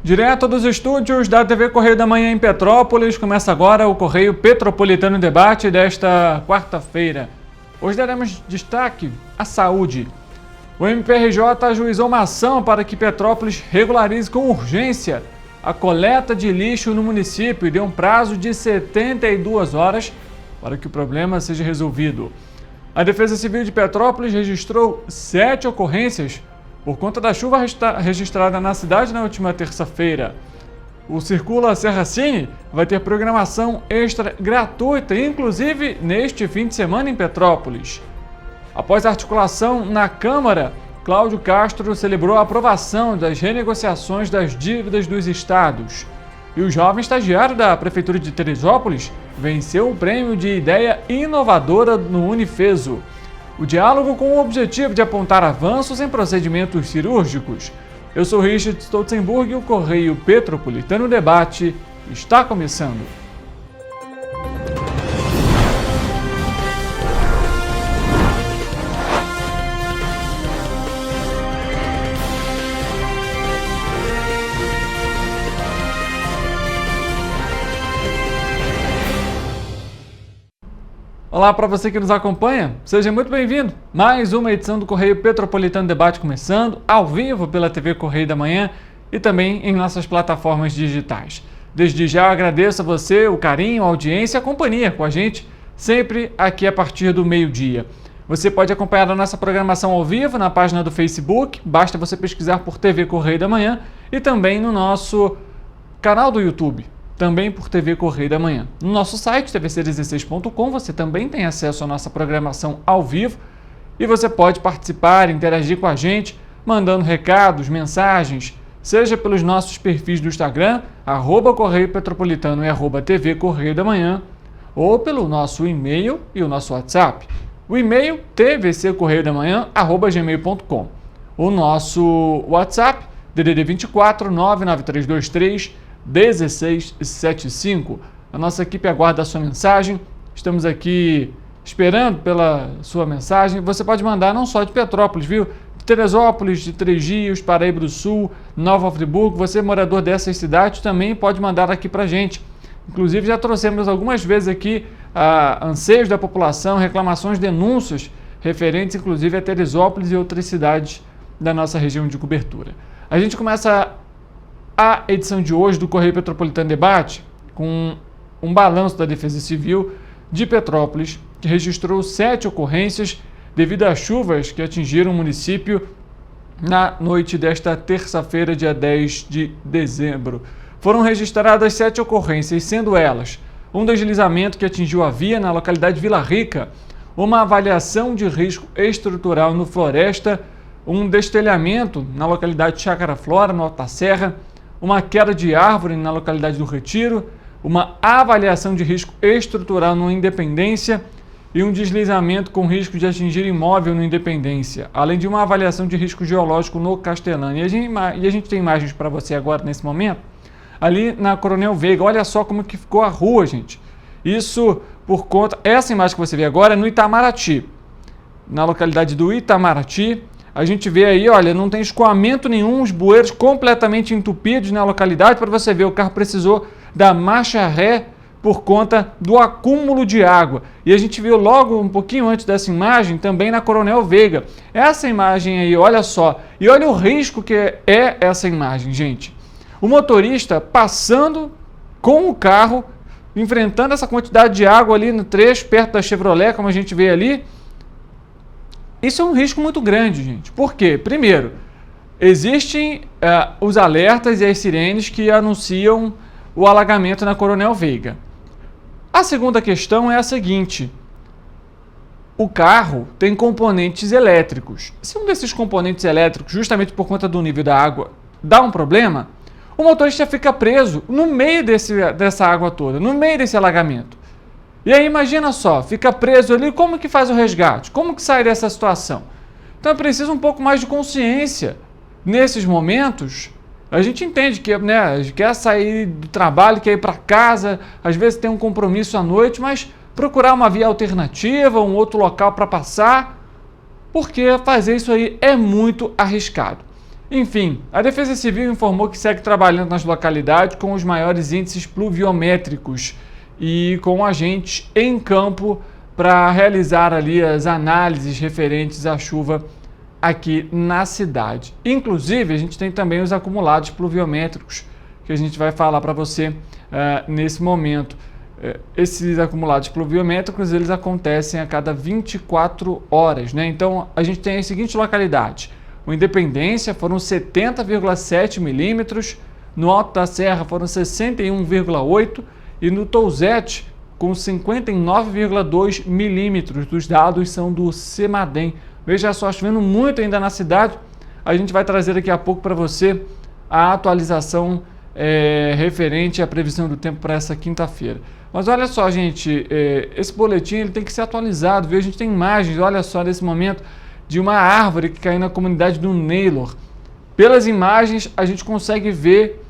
Direto dos estúdios da TV Correio da Manhã em Petrópolis, começa agora o Correio Petropolitano Debate desta quarta-feira. Hoje daremos destaque à saúde. O MPRJ ajuizou uma ação para que Petrópolis regularize com urgência a coleta de lixo no município e deu um prazo de 72 horas para que o problema seja resolvido. A Defesa Civil de Petrópolis registrou 7 ocorrências por conta da chuva registrada na cidade na última terça-feira. O Circula Serra Cine vai ter programação extra gratuita, inclusive neste fim de semana em Petrópolis. Após a articulação na Câmara, Cláudio Castro celebrou a aprovação das renegociações das dívidas dos estados. E o jovem estagiário da Prefeitura de Teresópolis venceu o prêmio de ideia inovadora no Unifeso. O diálogo com o objetivo de apontar avanços em procedimentos cirúrgicos. Eu sou Richard Stolzenburg e o Correio Petropolitano Debate está começando. Olá para você que nos acompanha, seja muito bem-vindo. Mais uma edição do Correio Petropolitano Debate começando, ao vivo pela TV Correio da Manhã e também em nossas plataformas digitais. Desde já eu agradeço a você o carinho, a audiência e a companhia com a gente, sempre aqui a partir do meio-dia. Você pode acompanhar a nossa programação ao vivo na página do Facebook, basta você pesquisar por TV Correio da Manhã e também no nosso canal do YouTube. Também por TV Correio da Manhã. No nosso site, tvc16.com, você também tem acesso à nossa programação ao vivo e você pode participar, interagir com a gente, mandando recados, mensagens, seja pelos nossos perfis do Instagram, @Correio Petropolitano e @TV Correio da Manhã, ou pelo nosso e-mail e o nosso WhatsApp. O e-mail, tvccorreiodamanhã@gmail.com. O nosso WhatsApp, DDD 24 99323 1675. A nossa equipe aguarda a sua mensagem. Estamos aqui esperando pela sua mensagem. Você pode mandar não só de Petrópolis, viu? De Teresópolis, de Três Rios, Paraíba do Sul, Nova Friburgo. Você, morador dessas cidades, também pode mandar aqui pra gente. Inclusive, já trouxemos algumas vezes aqui anseios da população, reclamações, denúncias referentes, inclusive, a Teresópolis e outras cidades da nossa região de cobertura. A gente começa a edição de hoje do Correio Petropolitano Debate com um balanço da Defesa Civil de Petrópolis, que registrou 7 ocorrências devido às chuvas que atingiram o município na noite desta terça-feira, dia 10 de dezembro. Foram registradas 7 ocorrências, sendo elas um deslizamento que atingiu a via na localidade Vila Rica, uma avaliação de risco estrutural no Floresta, um destelhamento na localidade Chácara Flora, no Alta Serra, uma queda de árvore na localidade do Retiro, uma avaliação de risco estrutural no Independência e um deslizamento com risco de atingir imóvel no Independência, além de uma avaliação de risco geológico no Castelândia. E a gente tem imagens para você agora nesse momento, ali na Coronel Veiga. Olha só como que ficou a rua, gente. Isso por conta... Essa imagem que você vê agora é no Itamaraty, na localidade do Itamaraty. A gente vê aí, olha, não tem escoamento nenhum, os bueiros completamente entupidos na localidade. Para você ver, o carro precisou da marcha ré por conta do acúmulo de água. E a gente viu logo um pouquinho antes dessa imagem, também na Coronel Veiga. Essa imagem aí, olha só, e olha o risco que é essa imagem, gente. O motorista passando com o carro, enfrentando essa quantidade de água ali no trecho, perto da Chevrolet, como a gente vê ali. Isso é um risco muito grande, gente. Por quê? Primeiro, existem os alertas e as sirenes que anunciam o alagamento na Coronel Veiga. A segunda questão é a seguinte: o carro tem componentes elétricos. Se um desses componentes elétricos, justamente por conta do nível da água, dá um problema, o motorista fica preso no meio dessa água toda, no meio desse alagamento. E aí imagina só, fica preso ali, como que faz o resgate? Como que sai dessa situação? Então é preciso um pouco mais de consciência. Nesses momentos, a gente entende que, né, a gente quer sair do trabalho, quer ir para casa, às vezes tem um compromisso à noite, mas procurar uma via alternativa, um outro local para passar, porque fazer isso aí é muito arriscado. Enfim, a Defesa Civil informou que segue trabalhando nas localidades com os maiores índices pluviométricos e com agentes em campo para realizar ali as análises referentes à chuva aqui na cidade. Inclusive, a gente tem também os acumulados pluviométricos, que a gente vai falar para você nesse momento. Esses acumulados pluviométricos, eles acontecem a cada 24 horas, né? Então, a gente tem as seguintes localidades. O Independência foram 70,7 milímetros, no Alto da Serra foram 61,8 e no Touzete com 59,2 milímetros. Os dados são do CEMADEM. Veja só, chovendo muito ainda na cidade. A gente vai trazer daqui a pouco para você a atualização referente à previsão do tempo para essa quinta-feira. Mas olha só, gente, esse boletim ele tem que ser atualizado, viu? A gente tem imagens, olha só, nesse momento, de uma árvore que caiu na comunidade do Naylor. Pelas imagens, a gente consegue ver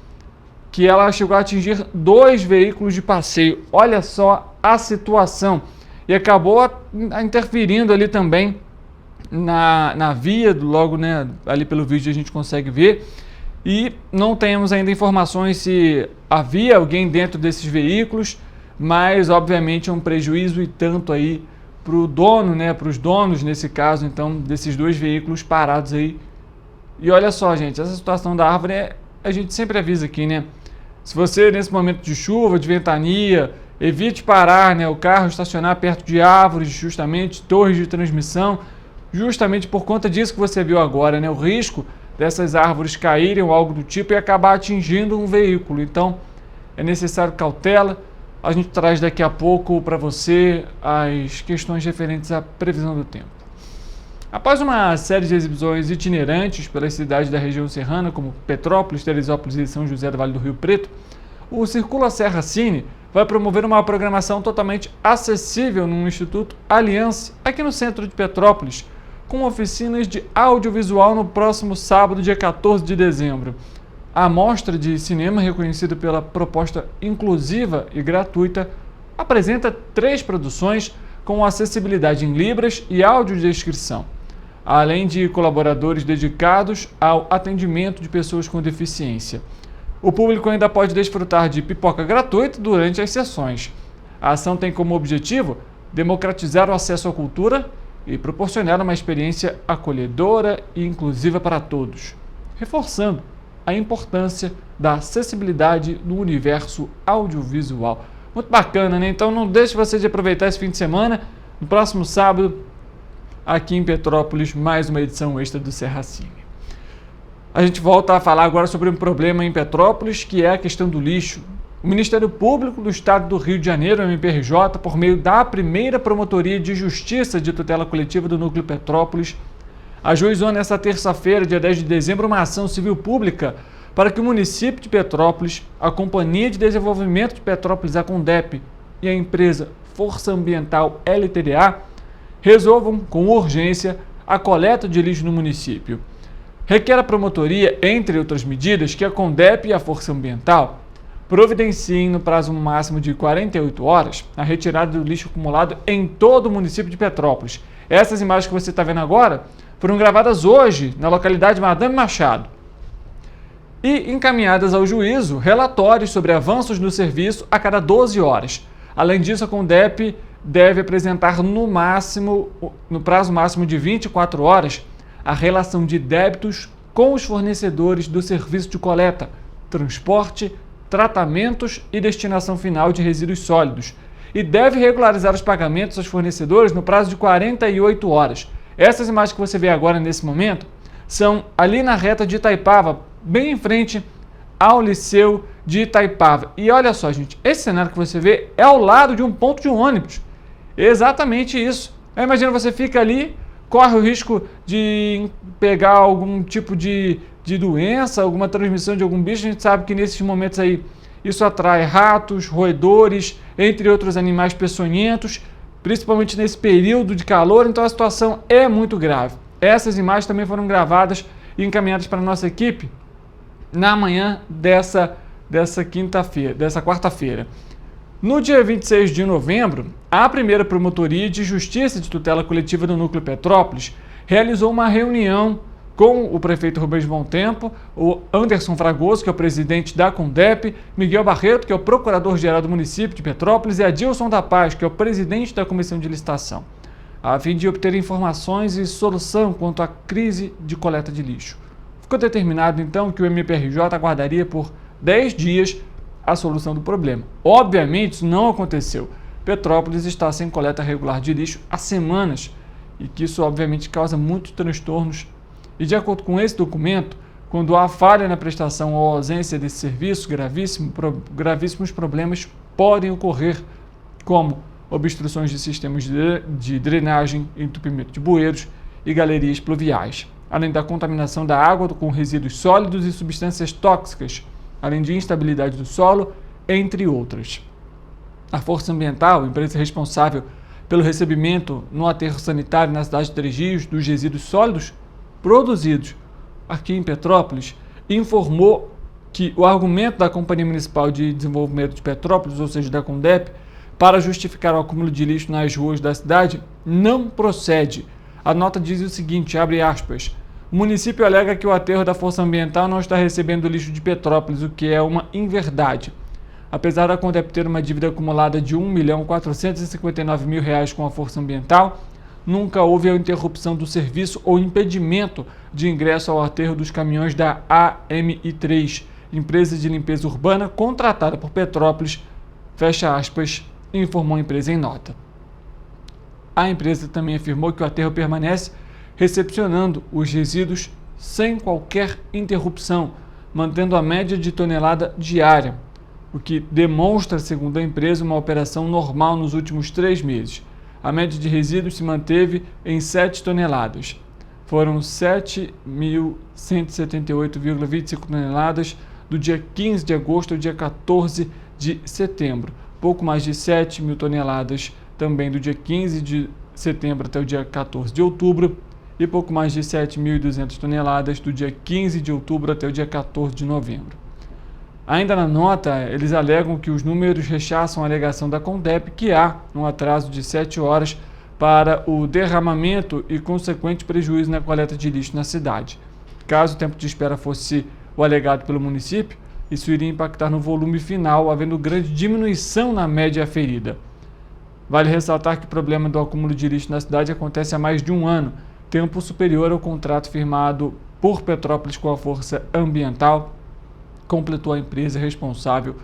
que ela chegou a atingir 2 veículos de passeio. Olha só a situação. E acabou interferindo ali também na via, logo, né, ali pelo vídeo a gente consegue ver. E não temos ainda informações se havia alguém dentro desses veículos, mas obviamente é um prejuízo e tanto aí para o dono, né, para os donos nesse caso, então, desses 2 veículos parados aí. E olha só, gente, essa situação da árvore, a gente sempre avisa aqui, né? Se você, nesse momento de chuva, de ventania, evite parar, né, o carro, estacionar perto de árvores, justamente, torres de transmissão, justamente por conta disso que você viu agora, né? O risco dessas árvores caírem ou algo do tipo e acabar atingindo um veículo. Então, é necessário cautela. A gente traz daqui a pouco para você as questões referentes à previsão do tempo. Após uma série de exibições itinerantes pelas cidades da região serrana, como Petrópolis, Teresópolis e São José do Vale do Rio Preto, o Circula Serra Cine vai promover uma programação totalmente acessível no Instituto Aliança, aqui no centro de Petrópolis, com oficinas de audiovisual no próximo sábado, dia 14 de dezembro. A mostra de cinema, reconhecida pela proposta inclusiva e gratuita, apresenta 3 produções com acessibilidade em libras e audiodescrição, além de colaboradores dedicados ao atendimento de pessoas com deficiência. O público ainda pode desfrutar de pipoca gratuita durante as sessões. A ação tem como objetivo democratizar o acesso à cultura e proporcionar uma experiência acolhedora e inclusiva para todos, reforçando a importância da acessibilidade no universo audiovisual. Muito bacana, né? Então não deixe você de aproveitar esse fim de semana. No próximo sábado, aqui em Petrópolis, mais uma edição extra do Serra Cine. A gente volta a falar agora sobre um problema em Petrópolis, que é a questão do lixo. O Ministério Público do Estado do Rio de Janeiro, o MPRJ, por meio da primeira Promotoria de Justiça de Tutela Coletiva do Núcleo Petrópolis, ajuizou nesta terça-feira, dia 10 de dezembro, uma ação civil pública para que o município de Petrópolis, a Companhia de Desenvolvimento de Petrópolis, a CONDEP, e a empresa Força Ambiental LTDA resolvam com urgência a coleta de lixo no município. Requer a promotoria, entre outras medidas, que a CONDEP e a Força Ambiental providenciem no prazo máximo de 48 horas a retirada do lixo acumulado em todo o município de Petrópolis. Essas imagens que você está vendo agora foram gravadas hoje na localidade Madame Machado e encaminhadas ao juízo relatórios sobre avanços no serviço a cada 12 horas. Além disso, a CONDEP deve apresentar no prazo máximo de 24 horas a relação de débitos com os fornecedores do serviço de coleta, transporte, tratamentos e destinação final de resíduos sólidos e deve regularizar os pagamentos aos fornecedores no prazo de 48 horas. Essas imagens que você vê agora nesse momento são ali na reta de Itaipava, bem em frente ao Liceu de Itaipava. E olha só, gente, esse cenário que você vê é ao lado de um ponto de ônibus. Exatamente isso. Imagina, você fica ali, corre o risco de pegar algum tipo de doença, alguma transmissão de algum bicho. A gente sabe que nesses momentos aí isso atrai ratos, roedores, entre outros animais peçonhentos, principalmente nesse período de calor. Então a situação é muito grave. Essas imagens também foram gravadas e encaminhadas para a nossa equipe na manhã dessa quarta-feira. No dia 26 de novembro, a primeira Promotoria de Justiça de Tutela Coletiva do Núcleo Petrópolis realizou uma reunião com o prefeito Rubens Bom Tempo, o Anderson Fragoso, que é o presidente da CONDEP, Miguel Barreto, que é o procurador-geral do município de Petrópolis, e Adilson da Paz, que é o presidente da Comissão de Licitação, a fim de obter informações e solução quanto à crise de coleta de lixo. Ficou determinado, então, que o MPRJ aguardaria por 10 dias a solução do problema. Obviamente, isso não aconteceu. Petrópolis está sem coleta regular de lixo há semanas e que isso, obviamente, causa muitos transtornos. E, de acordo com esse documento, quando há falha na prestação ou ausência desse serviço, gravíssimos problemas podem ocorrer, como obstruções de sistemas de drenagem, entupimento de bueiros e galerias pluviais, além da contaminação da água com resíduos sólidos e substâncias tóxicas, além de instabilidade do solo, entre outras. A Força Ambiental, empresa responsável pelo recebimento no aterro sanitário na cidade de Três Rios dos resíduos sólidos produzidos aqui em Petrópolis, informou que o argumento da Companhia Municipal de Desenvolvimento de Petrópolis, ou seja, da CONDEP, para justificar o acúmulo de lixo nas ruas da cidade, não procede. A nota diz o seguinte, abre aspas, o município alega que o aterro da Força Ambiental não está recebendo lixo de Petrópolis, o que é uma inverdade. Apesar da CONDEP ter uma dívida acumulada de R$ 1.459.000 com a Força Ambiental, nunca houve a interrupção do serviço ou impedimento de ingresso ao aterro dos caminhões da AMI3, empresa de limpeza urbana contratada por Petrópolis, fecha aspas, informou a empresa em nota. A empresa também afirmou que o aterro permanece recepcionando os resíduos sem qualquer interrupção, mantendo a média de tonelada diária, o que demonstra, segundo a empresa, uma operação normal nos últimos 3 meses. A média de resíduos se manteve em 7 toneladas. Foram 7.178,25 toneladas do dia 15 de agosto ao dia 14 de setembro. Pouco mais de 7.000 toneladas também do dia 15 de setembro até o dia 14 de outubro e pouco mais de 7.200 toneladas do dia 15 de outubro até o dia 14 de novembro. Ainda na nota, eles alegam que os números rechaçam a alegação da CONDEP que há um atraso de 7 horas para o derramamento e consequente prejuízo na coleta de lixo na cidade. Caso o tempo de espera fosse o alegado pelo município, isso iria impactar no volume final, havendo grande diminuição na média aferida. Vale ressaltar que o problema do acúmulo de lixo na cidade acontece há mais de um ano, tempo superior ao contrato firmado por Petrópolis com a Força Ambiental, completou a empresa responsável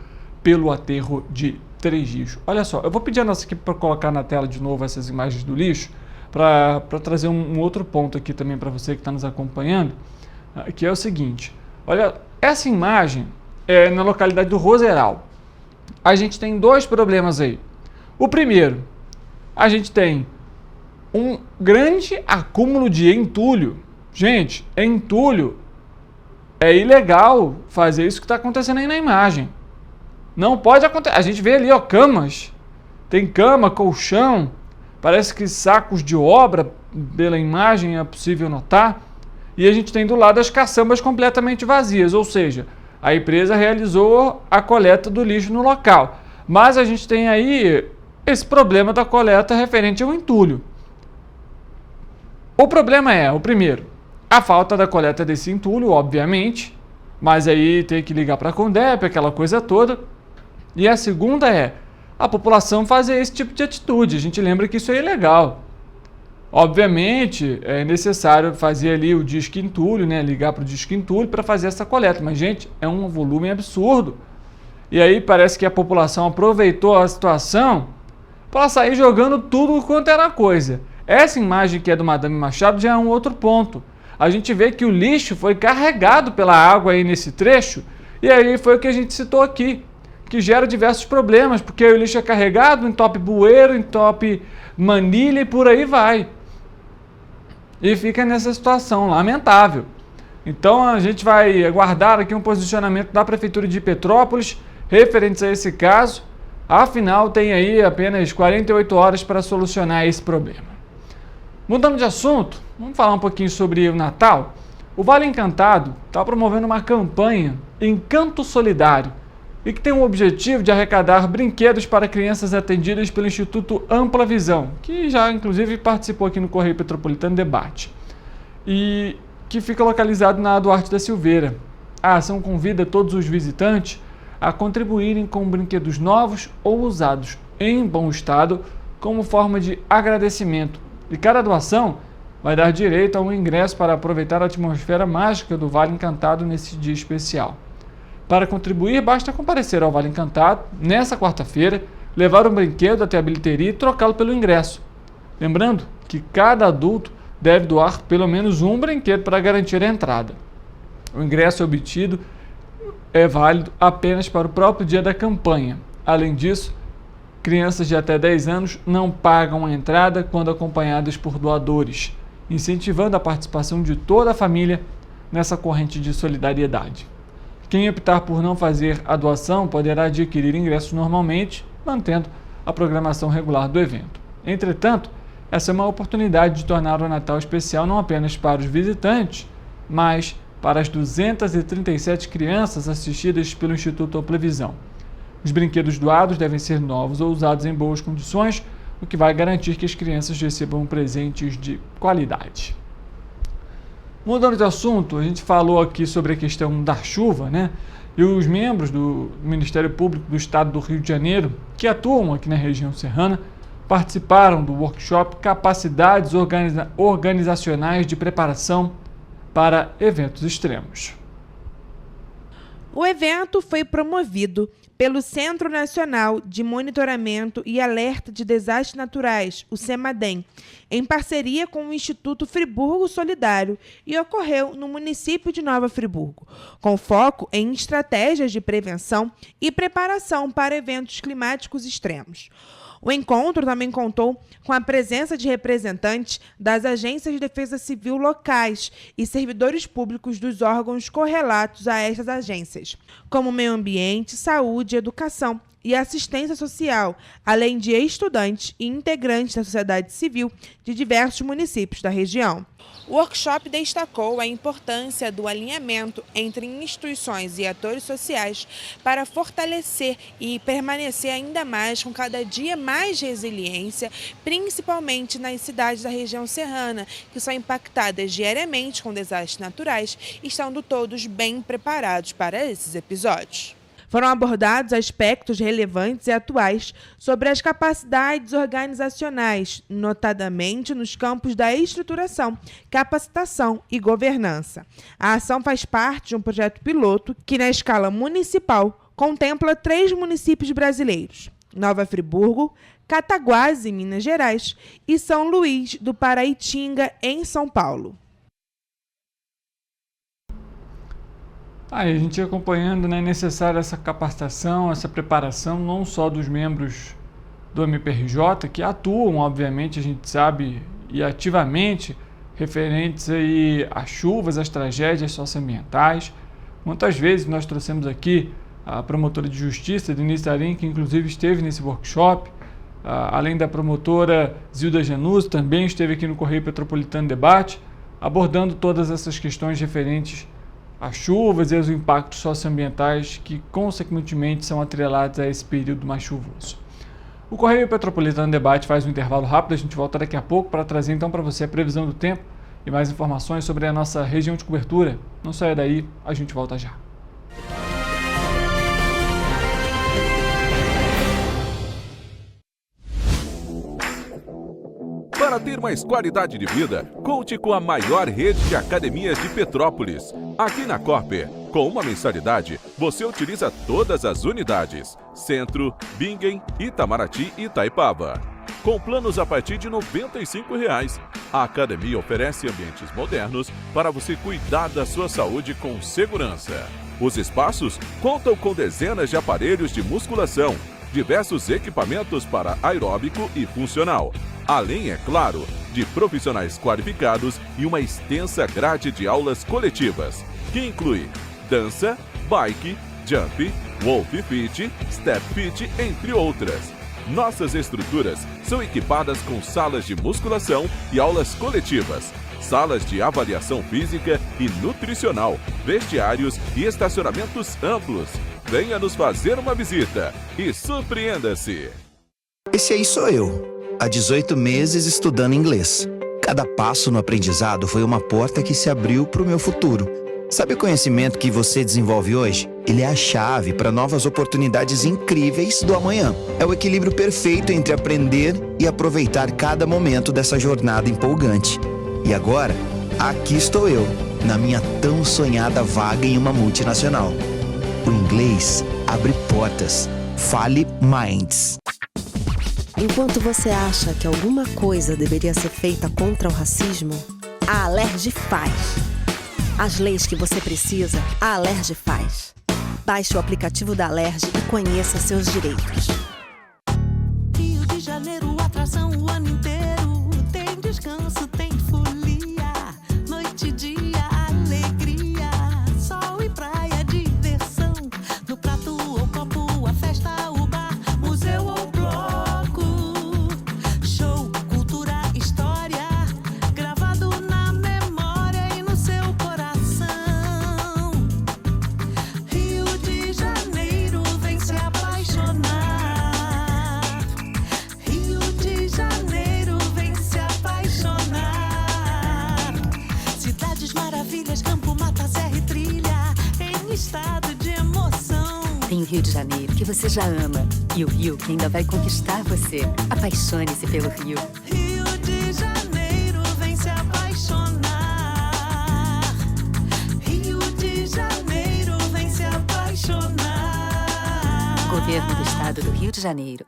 pelo aterro de Três Rios. Olha só, eu vou pedir a nossa equipe para colocar na tela de novo essas imagens do lixo, para trazer um outro ponto aqui também para você que está nos acompanhando, que é o seguinte, olha, essa imagem é na localidade do Roseral. A gente tem 2 problemas aí. O primeiro, a gente tem um grande acúmulo de entulho. Gente, entulho é ilegal fazer isso que está acontecendo aí na imagem. Não pode acontecer. A gente vê ali, ó, camas. Tem cama, colchão. Parece que sacos de obra, pela imagem é possível notar. E a gente tem do lado as caçambas completamente vazias. Ou seja, a empresa realizou a coleta do lixo no local. Mas a gente tem aí esse problema da coleta referente ao entulho. O problema é, o primeiro, a falta da coleta desse entulho, obviamente, mas aí tem que ligar para a CONDEP, aquela coisa toda. E a segunda é a população fazer esse tipo de atitude. A gente lembra que isso é ilegal. Obviamente, é necessário fazer ali o disque entulho, né? Ligar para o disque entulho para fazer essa coleta. Mas, gente, é um volume absurdo. E aí parece que a população aproveitou a situação para sair jogando tudo quanto era coisa. Essa imagem que é do Madame Machado já é um outro ponto. A gente vê que o lixo foi carregado pela água aí nesse trecho, e aí foi o que a gente citou aqui, que gera diversos problemas, porque o lixo é carregado, entope bueiro, entope manilha e por aí vai. E fica nessa situação lamentável. Então a gente vai aguardar aqui um posicionamento da Prefeitura de Petrópolis referente a esse caso. Afinal, tem aí apenas 48 horas para solucionar esse problema. Mudando de assunto, vamos falar um pouquinho sobre o Natal. O Vale Encantado está promovendo uma campanha Encanto Solidário e que tem o objetivo de arrecadar brinquedos para crianças atendidas pelo Instituto Ampla Visão, que já inclusive participou aqui no Correio Petropolitano Debate, e que fica localizado na Duarte da Silveira. A ação convida todos os visitantes a contribuírem com brinquedos novos ou usados em bom estado como forma de agradecimento. E cada doação vai dar direito a um ingresso para aproveitar a atmosfera mágica do Vale Encantado nesse dia especial. Para contribuir, basta comparecer ao Vale Encantado nessa quarta-feira, levar um brinquedo até a bilheteria e trocá-lo pelo ingresso. Lembrando que cada adulto deve doar pelo menos um brinquedo para garantir a entrada. O ingresso obtido é válido apenas para o próprio dia da campanha. Além disso, crianças de até 10 anos não pagam a entrada quando acompanhadas por doadores, incentivando a participação de toda a família nessa corrente de solidariedade. Quem optar por não fazer a doação poderá adquirir ingressos normalmente, mantendo a programação regular do evento. Entretanto, essa é uma oportunidade de tornar o Natal especial não apenas para os visitantes, mas para as 237 crianças assistidas pelo Instituto Ampla Visão. Os brinquedos doados devem ser novos ou usados em boas condições, o que vai garantir que as crianças recebam presentes de qualidade. Mudando de assunto, a gente falou aqui sobre a questão da chuva, né? E os membros do Ministério Público do Estado do Rio de Janeiro, que atuam aqui na região serrana, participaram do workshop Capacidades Organizacionais de Preparação para Eventos Extremos. O evento foi promovido pelo Centro Nacional de Monitoramento e Alerta de Desastres Naturais, o CEMADEM, em parceria com o Instituto Friburgo Solidário, e ocorreu no município de Nova Friburgo, com foco em estratégias de prevenção e preparação para eventos climáticos extremos. O encontro também contou com a presença de representantes das agências de defesa civil locais e servidores públicos dos órgãos correlatos a estas agências, como meio ambiente, saúde, educação e assistência social, além de estudantes e integrantes da sociedade civil de diversos municípios da região. O workshop destacou a importância do alinhamento entre instituições e atores sociais para fortalecer e permanecer ainda mais com cada dia mais resiliência, principalmente nas cidades da região serrana, que são impactadas diariamente com desastres naturais, estando todos bem preparados para esses episódios. Foram abordados aspectos relevantes e atuais sobre as capacidades organizacionais, notadamente nos campos da estruturação, capacitação e governança. A ação faz parte de um projeto piloto que, na escala municipal, contempla 3 municípios brasileiros: Nova Friburgo, Cataguases, em Minas Gerais, e São Luís do Paraitinga, em São Paulo. Aí a gente acompanhando, né, é necessária essa capacitação, essa preparação, não só dos membros do MPRJ, que atuam, obviamente, a gente sabe, e ativamente, referentes aí às chuvas, às tragédias socioambientais. Muitas vezes nós trouxemos aqui a promotora de justiça, Denise Tarim, que inclusive esteve nesse workshop, além da promotora Zilda Januzzi, também esteve aqui no Correio Petropolitano Debate, abordando todas essas questões referentes as chuvas e os impactos socioambientais que, consequentemente, são atrelados a esse período mais chuvoso. O Correio Petropolitano Debate faz um intervalo rápido, a gente volta daqui a pouco para trazer então para você a previsão do tempo e mais informações sobre a nossa região de cobertura. Não saia daí, a gente volta já. Para ter mais qualidade de vida, conte com a maior rede de academias de Petrópolis. Aqui na Corper, com uma mensalidade, você utiliza todas as unidades: Centro, Bingen, Itamaraty e Itaipava. Com planos a partir de R$ 95,00. A academia oferece ambientes modernos para você cuidar da sua saúde com segurança. Os espaços contam com dezenas de aparelhos de musculação, diversos equipamentos para aeróbico e funcional, além, é claro, de profissionais qualificados e uma extensa grade de aulas coletivas, que inclui dança, bike, jump, wolf fit, step fit, entre outras. Nossas estruturas são equipadas com salas de musculação e aulas coletivas, salas de avaliação física e nutricional, vestiários e estacionamentos amplos. Venha nos fazer uma visita e surpreenda-se! Esse aí sou eu, há 18 meses estudando inglês. Cada passo no aprendizado foi uma porta que se abriu para o meu futuro. Sabe o conhecimento que você desenvolve hoje? Ele é a chave para novas oportunidades incríveis do amanhã. É o equilíbrio perfeito entre aprender e aproveitar cada momento dessa jornada empolgante. E agora, aqui estou eu, na minha tão sonhada vaga em uma multinacional. O inglês abre portas. Fale Minds. Enquanto você acha que alguma coisa deveria ser feita contra o racismo, a Alerj faz. As leis que você precisa, a Alerj faz. Baixe o aplicativo da Alerj e conheça seus direitos. Rio de Janeiro, atração o ano inteiro. Tem descanso, tem folia. Noite e dia, alegria. Sol e praia, diversão. No prato ou copo, a festa, o bar, museu ou bloco. Show, cultura, história. Gravado na memória e no seu coração. Rio de Janeiro, vem se apaixonar. Rio de Janeiro, vem se apaixonar. Cidades maravilhas, campo, mata, serra e trilha, em estado de emoção. Tem o Rio de Janeiro, que você já ama, e o Rio, que ainda vai conquistar você. Apaixone-se pelo Rio. Rio de Janeiro, vem se apaixonar. Rio de Janeiro, vem se apaixonar. Governo do Estado do Rio de Janeiro.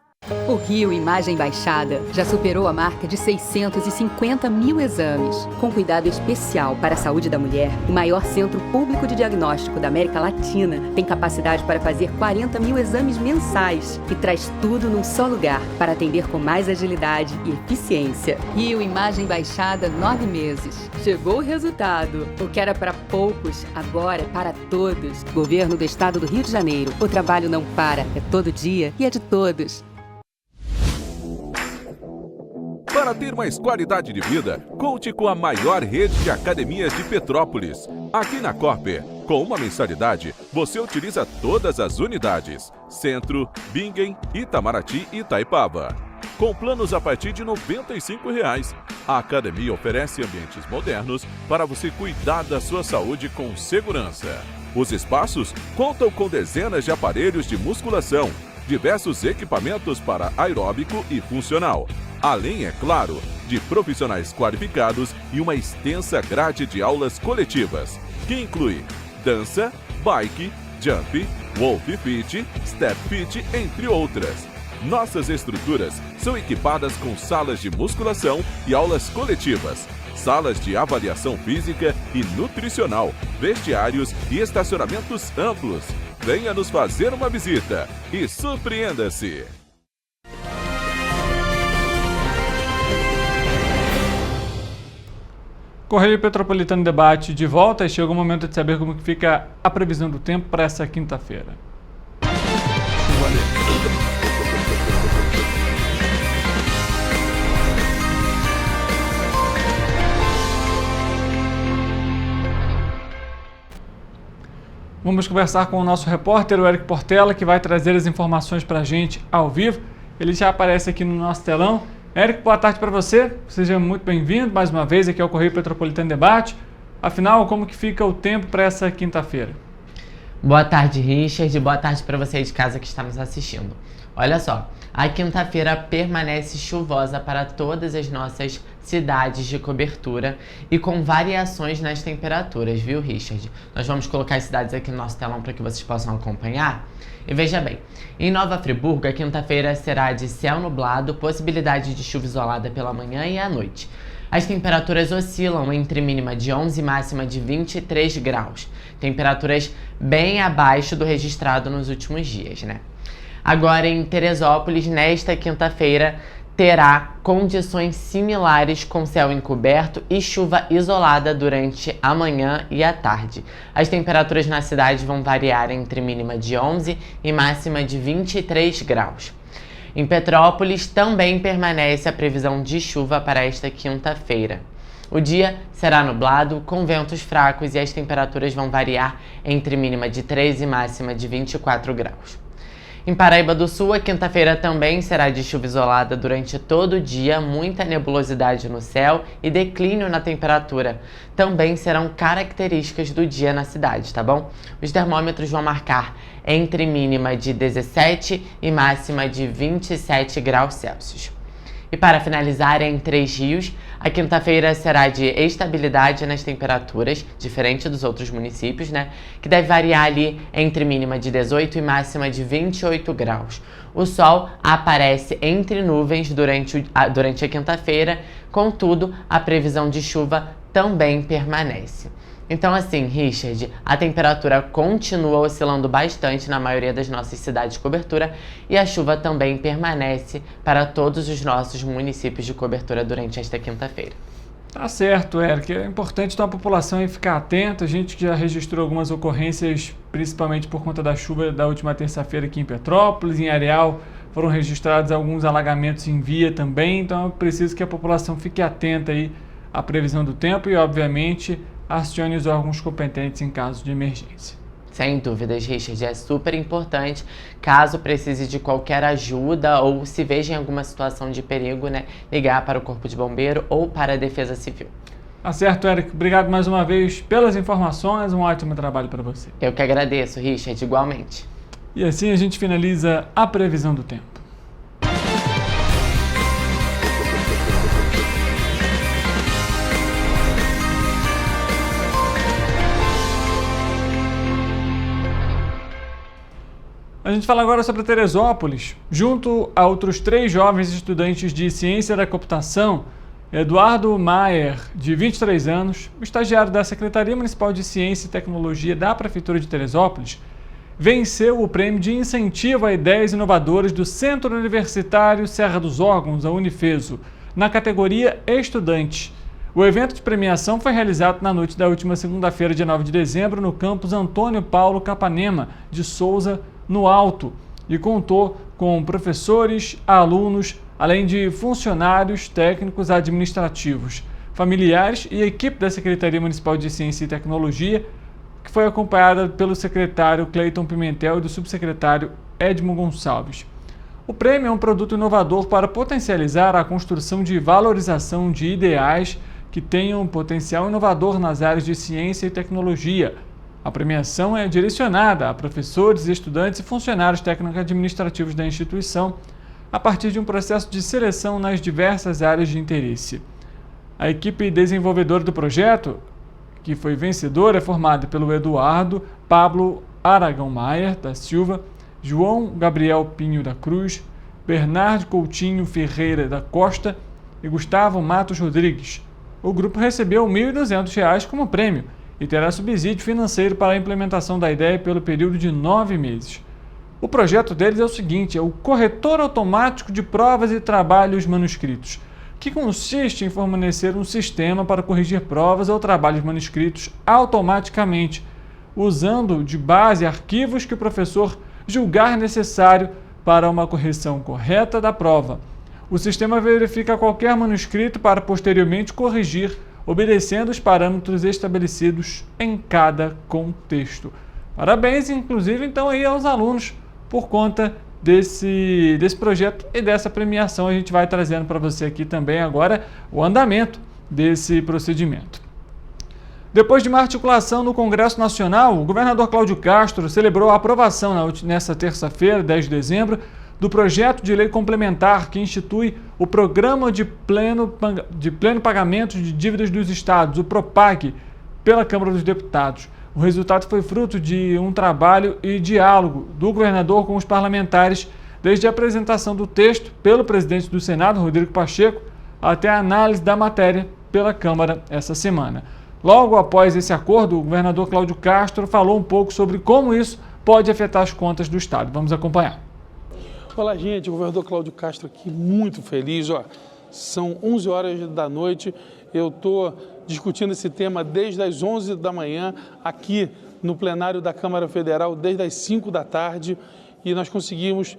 O Rio Imagem Baixada já superou a marca de 650 mil exames. Com cuidado especial para a saúde da mulher, o maior centro público de diagnóstico da América Latina tem capacidade para fazer 40 mil exames mensais e traz tudo num só lugar para atender com mais agilidade e eficiência. Rio Imagem Baixada, 9 meses. Chegou o resultado. O que era para poucos, agora é para todos. Governo do Estado do Rio de Janeiro. O trabalho não para, é todo dia e é de todos. Para ter mais qualidade de vida, conte com a maior rede de academias de Petrópolis. Aqui na Corper, com uma mensalidade, você utiliza todas as unidades: Centro, Bingen, Itamaraty e Itaipava. Com planos a partir de R$ 95,00. A academia oferece ambientes modernos para você cuidar da sua saúde com segurança. Os espaços contam com dezenas de aparelhos de musculação, diversos equipamentos para aeróbico e funcional, além, é claro, de profissionais qualificados e uma extensa grade de aulas coletivas, que inclui dança, bike, jump, wolf fit, step fit, entre outras. Nossas estruturas são equipadas com salas de musculação e aulas coletivas, salas de avaliação física e nutricional, vestiários e estacionamentos amplos. Venha nos fazer uma visita e surpreenda-se! Correio Petropolitano Debate de volta e chegou o momento de saber como que fica a previsão do tempo para essa quinta-feira. Vamos conversar com o nosso repórter, o Eric Portela, que vai trazer as informações para a gente ao vivo. Ele já aparece aqui no nosso telão. Eric, boa tarde para você. Seja muito bem-vindo mais uma vez aqui ao Correio Petropolitano Debate. Afinal, como que fica o tempo para essa quinta-feira? Boa tarde, Richard. Boa tarde para você de casa que está nos assistindo. Olha só, a quinta-feira permanece chuvosa para todas as nossas cidades de cobertura e com variações nas temperaturas, viu, Richard? Nós vamos colocar as cidades aqui no nosso telão para que vocês possam acompanhar. E veja bem, em Nova Friburgo, a quinta-feira será de céu nublado, possibilidade de chuva isolada pela manhã e à noite. As temperaturas oscilam entre mínima de 11 e máxima de 23 graus. Temperaturas bem abaixo do registrado nos últimos dias, né? Agora, em Teresópolis, nesta quinta-feira, terá condições similares com céu encoberto e chuva isolada durante a manhã e a tarde. As temperaturas na cidade vão variar entre mínima de 11 e máxima de 23 graus. Em Petrópolis também permanece a previsão de chuva para esta quinta-feira. O dia será nublado, com ventos fracos, e as temperaturas vão variar entre mínima de 13 e máxima de 24 graus. Em Paraíba do Sul, a quinta-feira também será de chuva isolada durante todo o dia, muita nebulosidade no céu e declínio na temperatura. Também serão características do dia na cidade, tá bom? Os termômetros vão marcar entre mínima de 17 e máxima de 27 graus Celsius. E para finalizar, em Três Rios, a quinta-feira será de estabilidade nas temperaturas, diferente dos outros municípios, né? Que deve variar ali entre mínima de 18 e máxima de 28 graus. O sol aparece entre nuvens durante a quinta-feira, contudo, a previsão de chuva também permanece. Então assim, Richard, a temperatura continua oscilando bastante na maioria das nossas cidades de cobertura e a chuva também permanece para todos os nossos municípios de cobertura durante esta quinta-feira. Tá certo, Eric. É importante então a população aí ficar atenta. A gente já registrou algumas ocorrências, principalmente por conta da chuva da última terça-feira aqui em Petrópolis. Em Areal foram registrados alguns alagamentos em via também. Então é preciso que a população fique atenta aí à previsão do tempo e, obviamente, acione os órgãos competentes em caso de emergência. Sem dúvidas, Richard, é super importante, caso precise de qualquer ajuda ou se veja em alguma situação de perigo, né, ligar para o Corpo de Bombeiro ou para a Defesa Civil. Tá certo, Eric. Obrigado mais uma vez pelas informações, um ótimo trabalho para você. Eu que agradeço, Richard, igualmente. E assim a gente finaliza a previsão do tempo. A gente fala agora sobre Teresópolis. Junto a outros 3 jovens estudantes de Ciência da Computação, Eduardo Maier, de 23 anos, o estagiário da Secretaria Municipal de Ciência e Tecnologia da Prefeitura de Teresópolis, venceu o prêmio de incentivo a ideias inovadoras do Centro Universitário Serra dos Órgãos, a Unifeso, na categoria Estudante. O evento de premiação foi realizado na noite da última segunda-feira, dia 9 de dezembro, no campus Antônio Paulo Capanema de Souza, no Alto, e contou com professores, alunos, além de funcionários técnicos administrativos, familiares e equipe da Secretaria Municipal de Ciência e Tecnologia, que foi acompanhada pelo secretário Cleiton Pimentel e do subsecretário Edmo Gonçalves. O prêmio é um produto inovador para potencializar a construção de valorização de ideais que tenham potencial inovador nas áreas de ciência e tecnologia. A premiação é direcionada a professores, estudantes e funcionários técnico-administrativos da instituição, a partir de um processo de seleção nas diversas áreas de interesse. A equipe desenvolvedora do projeto, que foi vencedora, é formada pelo Eduardo Pablo Aragão Maier da Silva, João Gabriel Pinho da Cruz, Bernardo Coutinho Ferreira da Costa e Gustavo Matos Rodrigues. O grupo recebeu R$ 1.200 como prêmio e terá subsídio financeiro para a implementação da ideia pelo período de 9 meses. O projeto deles é o seguinte: é o corretor automático de provas e trabalhos manuscritos, que consiste em fornecer um sistema para corrigir provas ou trabalhos manuscritos automaticamente, usando de base arquivos que o professor julgar necessário para uma correção correta da prova. O sistema verifica qualquer manuscrito para posteriormente corrigir, obedecendo os parâmetros estabelecidos em cada contexto. Parabéns, inclusive, então, aí aos alunos por conta desse projeto e dessa premiação. A gente vai trazendo para você aqui também agora o andamento desse procedimento. Depois de uma articulação no Congresso Nacional, o governador Cláudio Castro celebrou a aprovação nesta terça-feira, 10 de dezembro, do projeto de lei complementar que institui o Programa de Pleno Pagamento de Dívidas dos Estados, o PROPAG, pela Câmara dos Deputados. O resultado foi fruto de um trabalho e diálogo do governador com os parlamentares, desde a apresentação do texto pelo presidente do Senado, Rodrigo Pacheco, até a análise da matéria pela Câmara essa semana. Logo após esse acordo, o governador Cláudio Castro falou um pouco sobre como isso pode afetar as contas do Estado. Vamos acompanhar. Olá, gente, o governador Cláudio Castro aqui, muito feliz. São 11 horas da noite, eu estou discutindo esse tema desde as 11 da manhã, aqui no plenário da Câmara Federal, desde as 5 da tarde, e nós conseguimos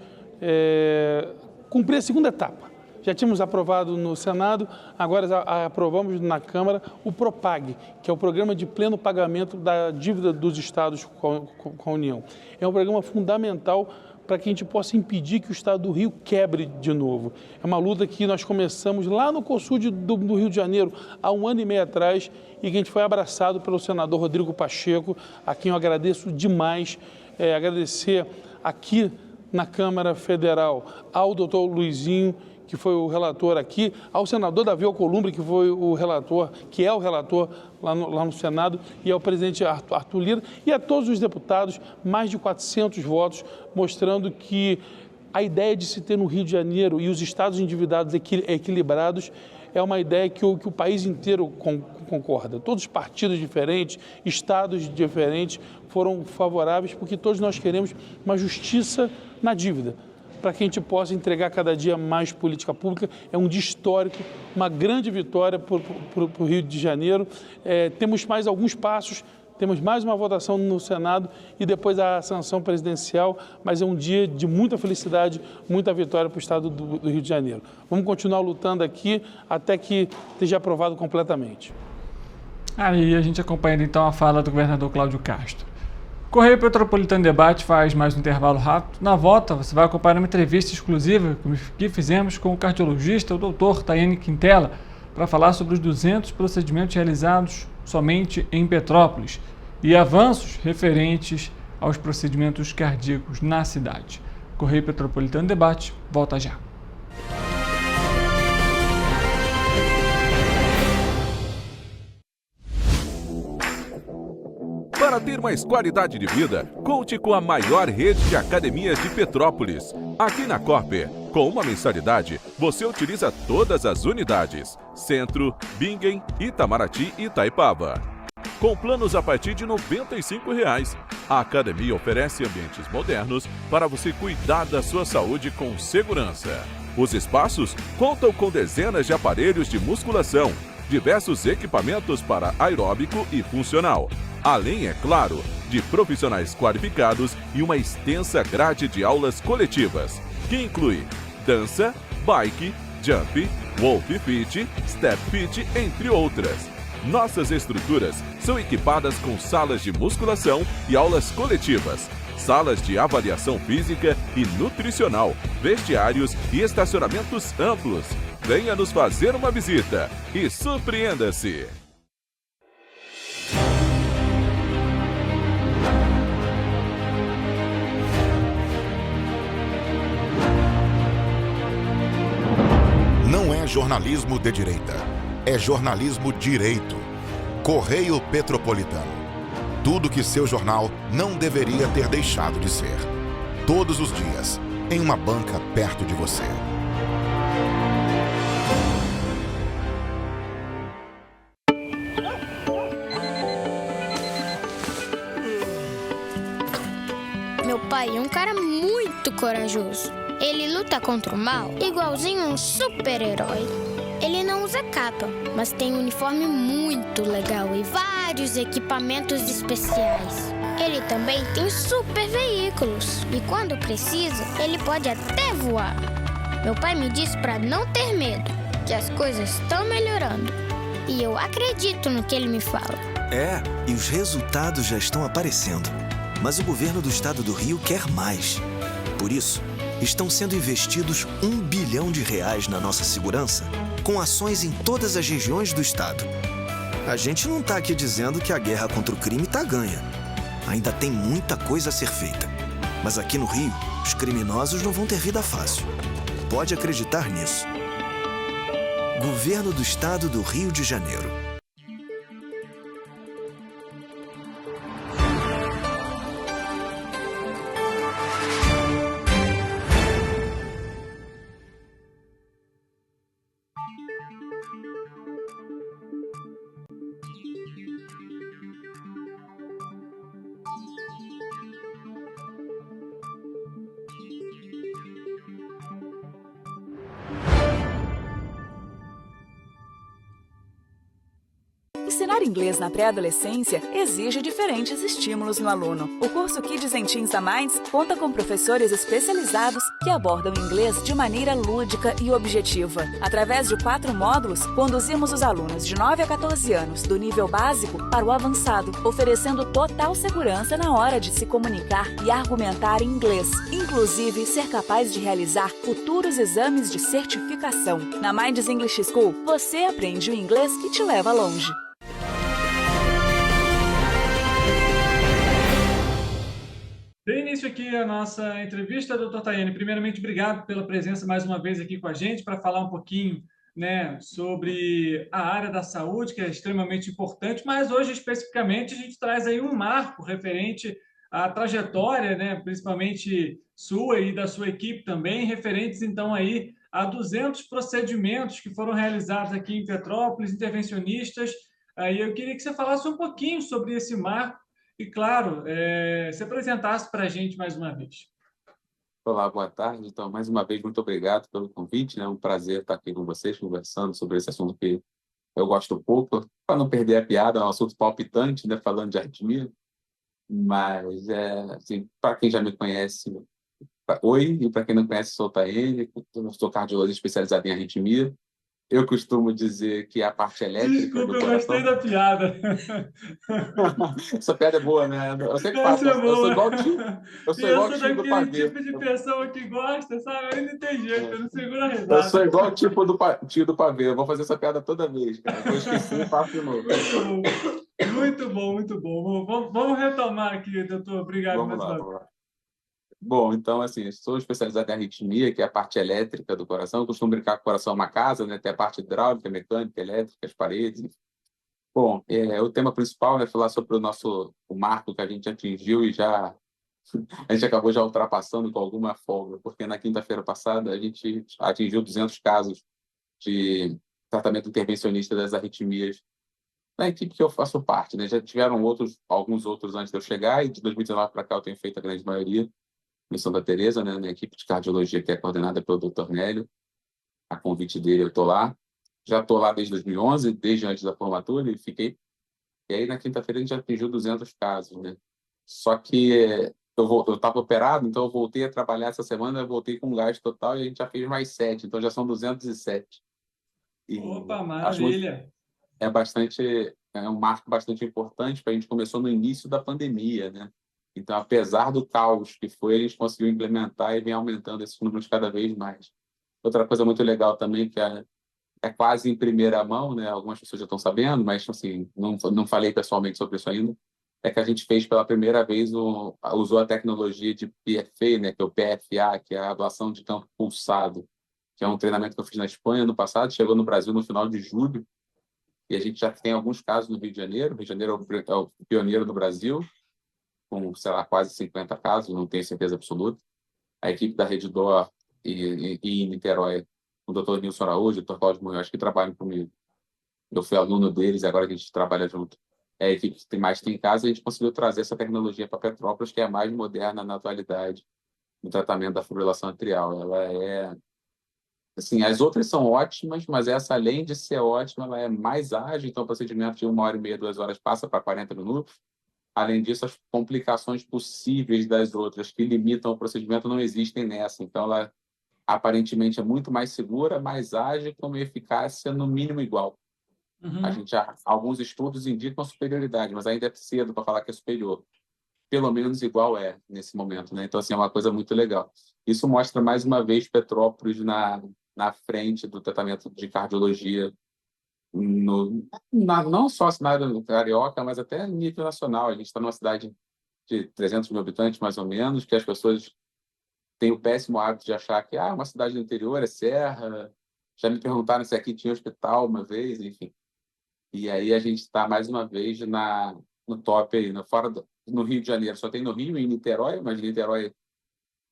cumprir a segunda etapa. Já tínhamos aprovado no Senado, agora aprovamos na Câmara o PROPAG, que é o Programa de Pleno Pagamento da Dívida dos Estados com a União. É um programa fundamental para que a gente possa impedir que o Estado do Rio quebre de novo. É uma luta que nós começamos lá no CONSUD do Rio de Janeiro, há 1 ano e meio atrás, e que a gente foi abraçado pelo senador Rodrigo Pacheco, a quem eu agradeço demais, agradecer aqui na Câmara Federal ao doutor Luizinho, que foi o relator aqui, ao senador Davi Alcolumbre, que foi o relator, que é o relator lá no Senado, e ao presidente Arthur Lira, e a todos os deputados, mais de 400 votos, mostrando que a ideia de se ter no Rio de Janeiro e os estados endividados equilibrados é uma ideia que o país inteiro concorda. Todos os partidos diferentes, estados diferentes foram favoráveis, porque todos nós queremos uma justiça na dívida, para que a gente possa entregar cada dia mais política pública. É um dia histórico, uma grande vitória para o Rio de Janeiro. Temos mais alguns passos, temos mais uma votação no Senado e depois a sanção presidencial, mas é um dia de muita felicidade, muita vitória para o estado do Rio de Janeiro. Vamos continuar lutando aqui até que esteja aprovado completamente. Aí a gente acompanha então a fala do governador Cláudio Castro. Correio Petropolitano Debate faz mais um intervalo rápido. Na volta, você vai acompanhar uma entrevista exclusiva que fizemos com o cardiologista, o doutor Tayane Quintela, para falar sobre os 200 procedimentos realizados somente em Petrópolis e avanços referentes aos procedimentos cardíacos na cidade. Correio Petropolitano Debate, volta já. Para ter mais qualidade de vida, conte com a maior rede de academias de Petrópolis. Aqui na Corper, com uma mensalidade, você utiliza todas as unidades: Centro, Bingen, Itamaraty e Itaipava. Com planos a partir de R$ 95,00. A academia oferece ambientes modernos para você cuidar da sua saúde com segurança. Os espaços contam com dezenas de aparelhos de musculação, diversos equipamentos para aeróbico e funcional, além, é claro, de profissionais qualificados e uma extensa grade de aulas coletivas, que inclui dança, bike, jump, wolf fit, step fit, entre outras. Nossas estruturas são equipadas com salas de musculação e aulas coletivas, salas de avaliação física e nutricional, vestiários e estacionamentos amplos. Venha nos fazer uma visita e surpreenda-se! Não é jornalismo de direita, é jornalismo direito. Correio Petropolitano. Tudo que seu jornal não deveria ter deixado de ser. Todos os dias, em uma banca perto de você. Meu pai é um cara muito corajoso. Ele luta contra o mal igualzinho um super-herói. Ele não usa capa, mas tem um uniforme muito legal e vários equipamentos especiais. Ele também tem super veículos e quando precisa, ele pode até voar. Meu pai me disse para não ter medo, que as coisas estão melhorando. E eu acredito no que ele me fala. E os resultados já estão aparecendo. Mas o governo do estado do Rio quer mais. Por isso, estão sendo investidos R$ 1 bilhão na nossa segurança, com ações em todas as regiões do estado. A gente não está aqui dizendo que a guerra contra o crime está ganha. Ainda tem muita coisa a ser feita. Mas aqui no Rio, os criminosos não vão ter vida fácil. Pode acreditar nisso. Governo do Estado do Rio de Janeiro. inglês na pré-adolescência exige diferentes estímulos no aluno. O curso Kids and Teens da Minds conta com professores especializados que abordam o inglês de maneira lúdica e objetiva. Através de 4 módulos, conduzimos os alunos de 9 a 14 anos do nível básico para o avançado, oferecendo total segurança na hora de se comunicar e argumentar em inglês, inclusive ser capaz de realizar futuros exames de certificação. Na Minds English School, você aprende o inglês que te leva longe. Dê início aqui a nossa entrevista, doutor Tayane. Primeiramente, obrigado pela presença mais uma vez aqui com a gente para falar um pouquinho, né, sobre a área da saúde, que é extremamente importante, mas hoje, especificamente, a gente traz aí um marco referente à trajetória, né, principalmente sua e da sua equipe também, referentes, então, aí a 200 procedimentos que foram realizados aqui em Petrópolis, intervencionistas. Aí eu queria que você falasse um pouquinho sobre esse marco e, claro, se apresentasse para a gente mais uma vez. Olá, boa tarde. Então, mais uma vez, muito obrigado pelo convite, né? É um prazer estar aqui com vocês, conversando sobre esse assunto que eu gosto pouco, para não perder a piada, é um assunto palpitante, né? Falando de arritmia, mas, assim, para quem já me conhece, oi, e para quem não conhece, sou o Tayane, eu sou cardiologista especializado em arritmia. Eu costumo dizer que a parte elétrica Desculpa, do eu coração... gostei da piada. Essa piada é boa, né? Eu sempre faço, Essa é eu sou boa. igual o tio, eu sou igual o tio do daquele pavê. tipo de pessoa que gosta, sabe? Aí não tem jeito, eu não seguro a Eu risada. sou igual o tipo do tio do pavê. Eu vou fazer essa piada toda vez, cara. Vou esquecer e faço de novo. Muito bom, muito bom. Vamos retomar aqui, doutor. Obrigado Vamos mais lá, uma vamos vez. lá. Bom, então, assim, eu sou especializado em arritmia, que é a parte elétrica do coração. Eu costumo brincar que o coração é uma casa, né? Tem a parte hidráulica, mecânica, elétrica, as paredes. Bom, o tema principal é falar sobre o marco que a gente atingiu e já a gente acabou já ultrapassando com alguma folga, porque na quinta-feira passada a gente atingiu 200 casos de tratamento intervencionista das arritmias na equipe que eu faço parte, né? Já tiveram alguns outros antes de eu chegar, e de 2019 para cá eu tenho feito a grande maioria, em Santa Teresa, né? Na equipe de cardiologia que é coordenada pelo Dr. Nélio. A convite dele eu estou lá. Já estou lá desde 2011, desde antes da formatura, e fiquei. E aí, na quinta-feira, a gente já atingiu 200 casos, né? Só que eu estava operado, então eu voltei a trabalhar essa semana, eu voltei com um gás total e a gente já fez mais 7, então já são 207. E Opa, acho muito, maravilha. é um marco bastante importante, porque a gente começou no início da pandemia, né? Então, apesar do caos que foi, a gente conseguiu implementar e vem aumentando esses números cada vez mais. Outra coisa muito legal também, que é quase em primeira mão, né? Algumas pessoas já estão sabendo, mas assim, não falei pessoalmente sobre isso ainda, é que a gente fez pela primeira vez, usou a tecnologia de PFA, né? Que é o PFA, que é a ablação de campo pulsado, que é um treinamento que eu fiz na Espanha no passado, chegou no Brasil no final de julho, e a gente já tem alguns casos no Rio de Janeiro. O Rio de Janeiro é o pioneiro no Brasil, com, sei lá, quase 50 casos, não tenho certeza absoluta. A equipe da Rede D'Or e em Niterói, o Dr. Nilson Araújo, o Dr. Cláudio Munhoz, que trabalham comigo. Eu fui aluno deles e agora que a gente trabalha junto. É a equipe que tem casos, e a gente conseguiu trazer essa tecnologia para Petrópolis, que é a mais moderna na atualidade no tratamento da fibrilação atrial. Ela assim, as outras são ótimas, mas essa, além de ser ótima, ela é mais ágil, então o procedimento de 1h30, 2 horas passa para 40 minutos. Além disso, as complicações possíveis das outras que limitam o procedimento não existem nessa. Então, ela aparentemente é muito mais segura, mais ágil, com uma eficácia no mínimo igual. Alguns estudos indicam superioridade, mas ainda é cedo para falar que é superior. Pelo menos igual nesse momento, né? Então, assim, é uma coisa muito legal. Isso mostra, mais uma vez, Petrópolis na frente do tratamento de cardiologia, não só a cidade carioca, mas até no nível nacional. A gente está numa cidade de 300 mil habitantes, mais ou menos, que as pessoas têm o péssimo hábito de achar que uma cidade do interior é serra. Já me perguntaram se aqui tinha hospital uma vez, enfim. E aí a gente está, mais uma vez, no top aí, no Rio de Janeiro. Só tem no Rio e em Niterói, mas Niterói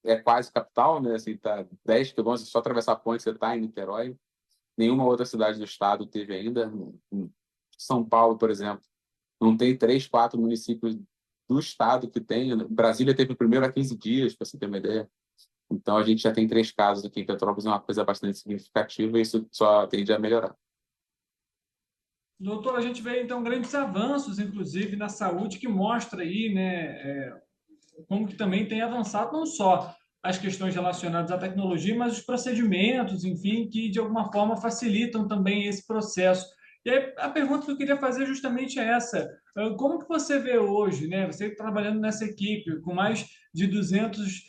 é quase capital, né? Assim, tá 10 quilômetros, só atravessar a ponte você está em Niterói. Nenhuma outra cidade do estado teve ainda. São Paulo, por exemplo, não tem 3, 4 municípios do estado que tem. Brasília teve o primeiro há 15 dias, para você ter uma ideia. Então, a gente já tem 3 casos aqui em Petrópolis, é uma coisa bastante significativa, e isso só tende a melhorar. Doutor, a gente vê então grandes avanços, inclusive na saúde, que mostra aí, né, como que também tem avançado não só as questões relacionadas à tecnologia, mas os procedimentos, enfim, que de alguma forma facilitam também esse processo. E aí, a pergunta que eu queria fazer justamente é essa: como que você vê hoje, né, você trabalhando nessa equipe, com mais de 200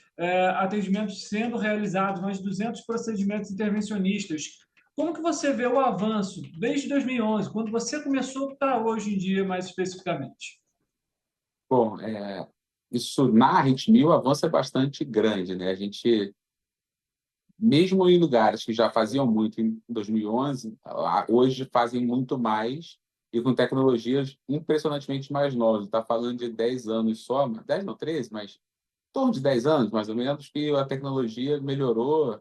atendimentos sendo realizados, mais de 200 procedimentos intervencionistas, como que você vê o avanço desde 2011, quando você começou para hoje em dia, mais especificamente? Bom, isso na arritmia o avanço é bastante grande, né? A gente, mesmo em lugares que já faziam muito em 2011, hoje fazem muito mais e com tecnologias impressionantemente mais novas. Está falando de 10 anos só, 10 não, 13, mas em torno de 10 anos, mais ou menos, que a tecnologia melhorou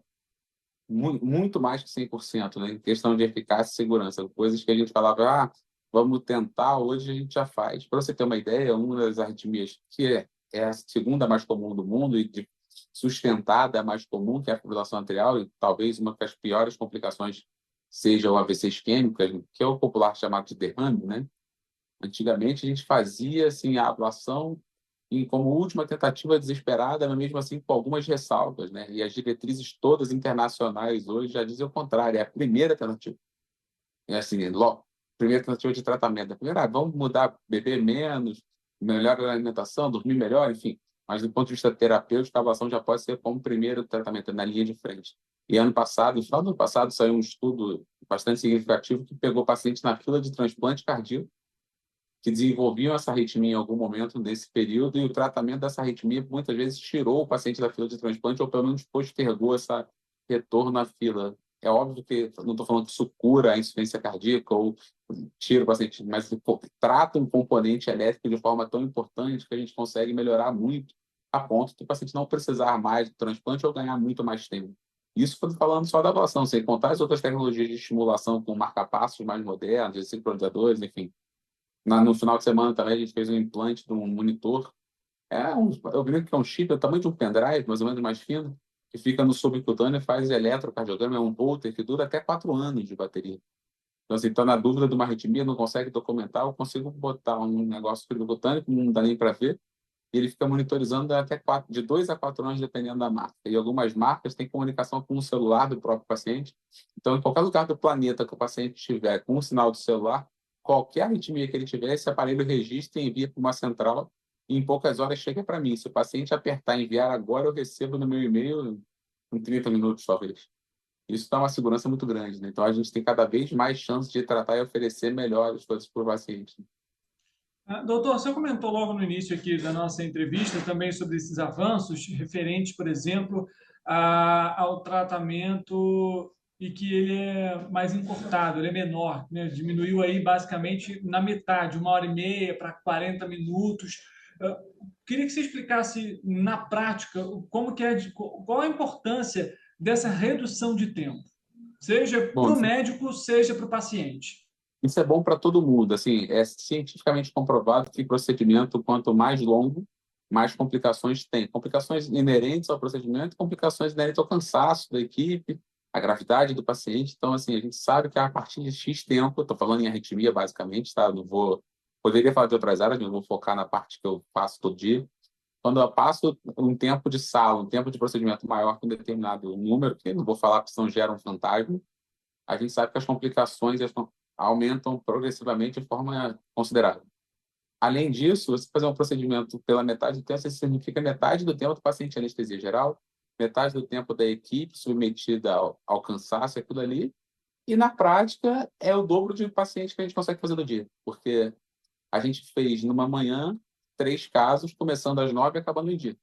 muito mais que 100%, né? Em questão de eficácia e segurança. Coisas que a gente falava, vamos tentar, hoje a gente já faz. Para você ter uma ideia, uma das arritmias que é a segunda mais comum do mundo e sustentada a mais comum, que é a fibrilação atrial, e talvez uma das piores complicações seja o AVC isquêmico, que é o popular chamado de derrame, né? Antigamente a gente fazia assim, a ablação como última tentativa desesperada, mas mesmo assim com algumas ressalvas, né? E as diretrizes todas internacionais hoje já dizem o contrário, é a primeira tentativa. É assim, primeira tentativa de tratamento. A primeira, vamos mudar, beber menos, melhorar a alimentação, dormir melhor, enfim. Mas do ponto de vista terapêutico, a ablação já pode ser como primeiro tratamento, na linha de frente. E ano passado, no final do ano passado, saiu um estudo bastante significativo que pegou pacientes na fila de transplante cardíaco que desenvolviam essa arritmia em algum momento desse período, e o tratamento dessa arritmia muitas vezes tirou o paciente da fila de transplante ou pelo menos postergou esse retorno à fila. É óbvio que não estou falando que isso cura a insuficiência cardíaca ou tira o paciente, mas trata um componente elétrico de forma tão importante que a gente consegue melhorar muito a ponto do paciente não precisar mais do transplante ou ganhar muito mais tempo. Isso falando só da ablação, sem contar as outras tecnologias de estimulação com marca-passos mais modernos, sincronizadores, enfim. No final de semana também a gente fez um implante de um monitor. Eu brinco que é um chip do tamanho de um pendrive, mais ou menos mais fino, que fica no subcutâneo e faz eletrocardiograma, é um holter que dura até 4 anos de bateria. Então, assim, está na dúvida de uma arritmia, não consegue documentar, eu consigo botar um negócio subcutâneo, que não dá nem para ver, e ele fica monitorizando até de 2 a 4 anos, dependendo da marca. E algumas marcas têm comunicação com o celular do próprio paciente. Então, em qualquer lugar do planeta que o paciente estiver com o sinal do celular, qualquer arritmia que ele tiver, esse aparelho registra e envia para uma central e em poucas horas chega para mim. Se o paciente apertar enviar agora, eu recebo no meu e-mail em 30 minutos, talvez. Isso dá uma segurança muito grande, né? Então, a gente tem cada vez mais chance de tratar e oferecer melhores coisas para o paciente. Doutor, você comentou logo no início aqui da nossa entrevista também sobre esses avanços referentes, por exemplo, ao tratamento e que ele é mais encurtado, ele é menor, né? Diminuiu aí basicamente na metade, 1h30 para 40 minutos. Queria que você explicasse na prática como que qual a importância dessa redução de tempo, seja para o médico, seja para o paciente. Isso é bom para todo mundo. Assim, é cientificamente comprovado que procedimento, quanto mais longo, mais complicações tem. Complicações inerentes ao procedimento, complicações inerentes ao cansaço da equipe, a gravidade do paciente. Então, assim, a gente sabe que a partir de X tempo, estou falando em arritmia basicamente, tá? Não vou, poderia falar de outras áreas, mas vou focar na parte que eu faço todo dia. Quando eu passo um tempo de sala, um tempo de procedimento maior que um determinado número, que não vou falar que não gera um fantasma, a gente sabe que as complicações aumentam progressivamente de forma considerável. Além disso, você fazer um procedimento pela metade do tempo, isso significa metade do tempo do paciente em anestesia geral, metade do tempo da equipe submetida ao cansaço, aquilo ali, e na prática é o dobro de paciente que a gente consegue fazer no dia, porque a gente fez numa manhã 3 casos, começando às 9 e acabando no dia.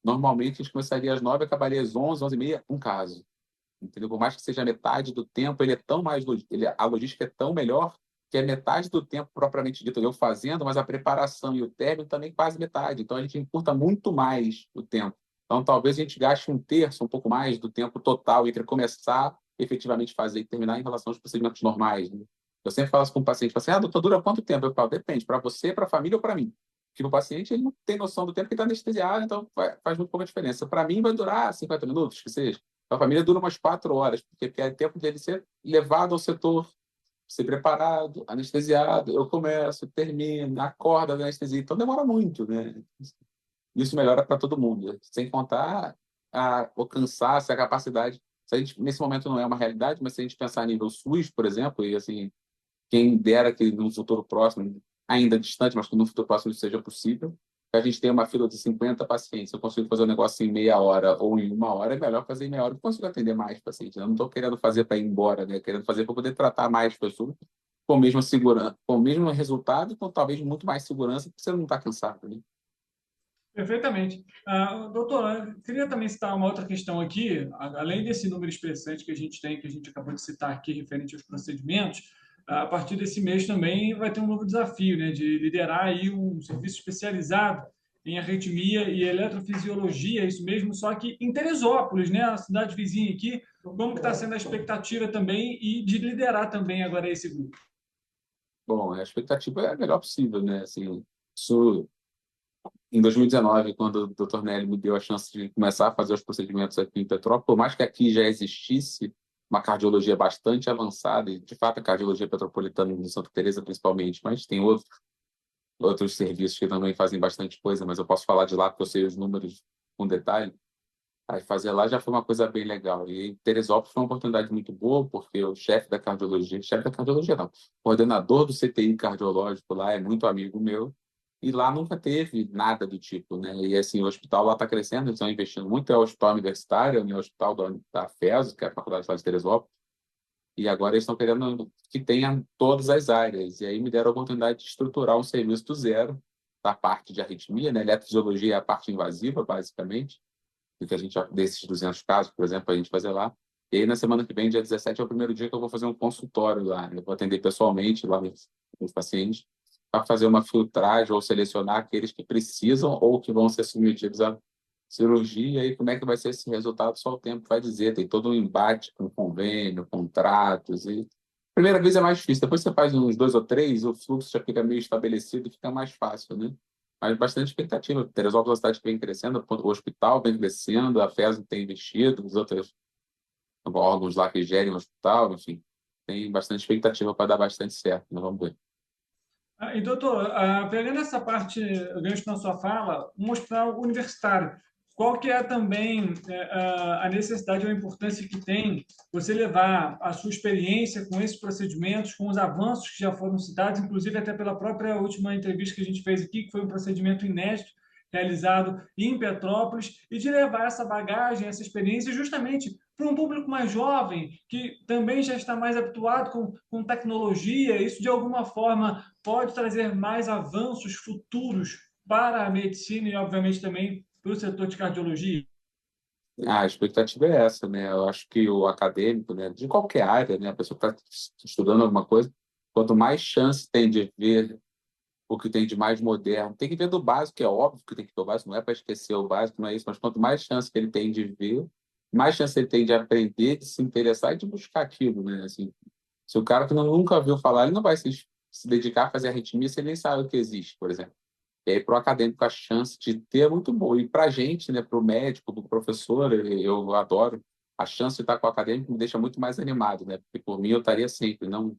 Normalmente a gente começaria às 9 e acabaria às 11, 11h30, um caso. Entendeu? Por mais que seja metade do tempo, ele é tão mais a logística é tão melhor que é metade do tempo propriamente dito eu fazendo, mas a preparação e o término também quase metade. Então a gente encurta muito mais o tempo. Então talvez a gente gaste 1/3, um pouco mais do tempo total entre começar efetivamente fazer e terminar em relação aos procedimentos normais. Né? Eu sempre falo isso com o paciente, falo assim, doutor, dura quanto tempo? Eu falo, depende, para você, para a família ou para mim? Porque o paciente ele não tem noção do tempo que está anestesiado, então faz muito pouca diferença. Para mim vai durar 50 minutos, que seja. Para a família dura umas 4 horas, porque é tempo dele ser levado ao setor ser preparado, anestesiado, eu começo, termino, acordo da anestesia, então demora muito, né? Isso melhora para todo mundo, sem contar o cansaço, a capacidade. Se a gente, nesse momento não é uma realidade, mas se a gente pensar a nível SUS, por exemplo, e assim, quem dera que no futuro próximo, ainda distante, mas que no futuro próximo isso seja possível, que a gente tenha uma fila de 50 pacientes, eu consigo fazer um negócio em meia hora ou em uma hora, é melhor fazer em meia hora, eu consigo atender mais pacientes. Eu não estou querendo fazer para ir embora, né? Querendo fazer para poder tratar mais pessoas com a mesma segurança, com o mesmo resultado e com talvez muito mais segurança, porque você não está cansado, né? Perfeitamente. Doutor, eu queria também citar uma outra questão aqui, além desse número expressante que a gente tem, que a gente acabou de citar aqui, referente aos procedimentos, a partir desse mês também vai ter um novo desafio, né, de liderar aí um serviço especializado em arritmia e eletrofisiologia, isso mesmo, só que em Teresópolis, né, a cidade vizinha aqui, como que está sendo a expectativa também e de liderar também agora esse grupo? Bom, a expectativa é a melhor possível, né? Assim, isso, em 2019, quando o Dr. Nelly me deu a chance de começar a fazer os procedimentos aqui em Petrópolis, por mais que aqui já existisse uma cardiologia bastante avançada, e de fato a cardiologia petropolitana de Santa Teresa principalmente, mas tem outros serviços que também fazem bastante coisa, mas eu posso falar de lá porque eu sei os números com detalhe. Aí fazer lá já foi uma coisa bem legal. E em Teresópolis foi uma oportunidade muito boa, porque o chefe da cardiologia não, o coordenador do CTI cardiológico lá é muito amigo meu, e lá nunca teve nada do tipo, né? E assim, o hospital lá está crescendo, eles estão investindo muito, é o hospital universitário, é o hospital da FES, que é a Faculdade de Teresópolis, e agora eles estão querendo que tenha todas as áreas. E aí me deram a oportunidade de estruturar um serviço do zero, da parte de arritmia, né? Eletrofisiologia é a parte invasiva, basicamente, que a gente, desses 200 casos, por exemplo, a gente fazer lá. E aí, na semana que vem, dia 17, é o primeiro dia que eu vou fazer um consultório lá. Eu vou atender pessoalmente lá os pacientes para fazer uma filtragem ou selecionar aqueles que precisam ou que vão ser submetidos à cirurgia. E aí, como é que vai ser esse resultado? Só o tempo vai dizer. Tem todo um embate com convênio, contratos. E primeira vez é mais difícil. Depois você faz uns 2 ou 3, o fluxo já fica meio estabelecido e fica mais fácil, né? Mas bastante expectativa. Teresópolis é uma cidade que vem crescendo, o hospital vem crescendo, a FES tem investido, os outros órgãos lá que gerem o hospital, enfim, tem bastante expectativa para dar bastante certo, né? Vamos ver. E doutor, pegando essa parte, o gancho na sua fala, um hospital universitário, qual que é também a necessidade ou a importância que tem você levar a sua experiência com esses procedimentos, com os avanços que já foram citados, inclusive até pela própria última entrevista que a gente fez aqui, que foi um procedimento inédito realizado em Petrópolis, e de levar essa bagagem, essa experiência justamente para um público mais jovem, que também já está mais habituado com tecnologia. Isso, de alguma forma, pode trazer mais avanços futuros para a medicina e, obviamente, também para o setor de cardiologia? A expectativa é essa, né? Eu acho que o acadêmico, né, de qualquer área, né, a pessoa que está estudando alguma coisa, quanto mais chance tem de ver o que tem de mais moderno, tem que ver do básico, é óbvio que tem que ver o básico, não é para esquecer o básico, não é isso, mas quanto mais chance que ele tem de ver, mais chance ele tem de aprender, de se interessar e de buscar aquilo, né? Assim, se o cara que nunca ouviu falar, ele não vai se dedicar a fazer arritmia se ele nem sabe o que existe, por exemplo. E aí, para o acadêmico, a chance de ter é muito boa. E para a gente, né, para o médico, para o professor, eu adoro. A chance de estar com o acadêmico me deixa muito mais animado, né? Porque por mim eu estaria sempre. Não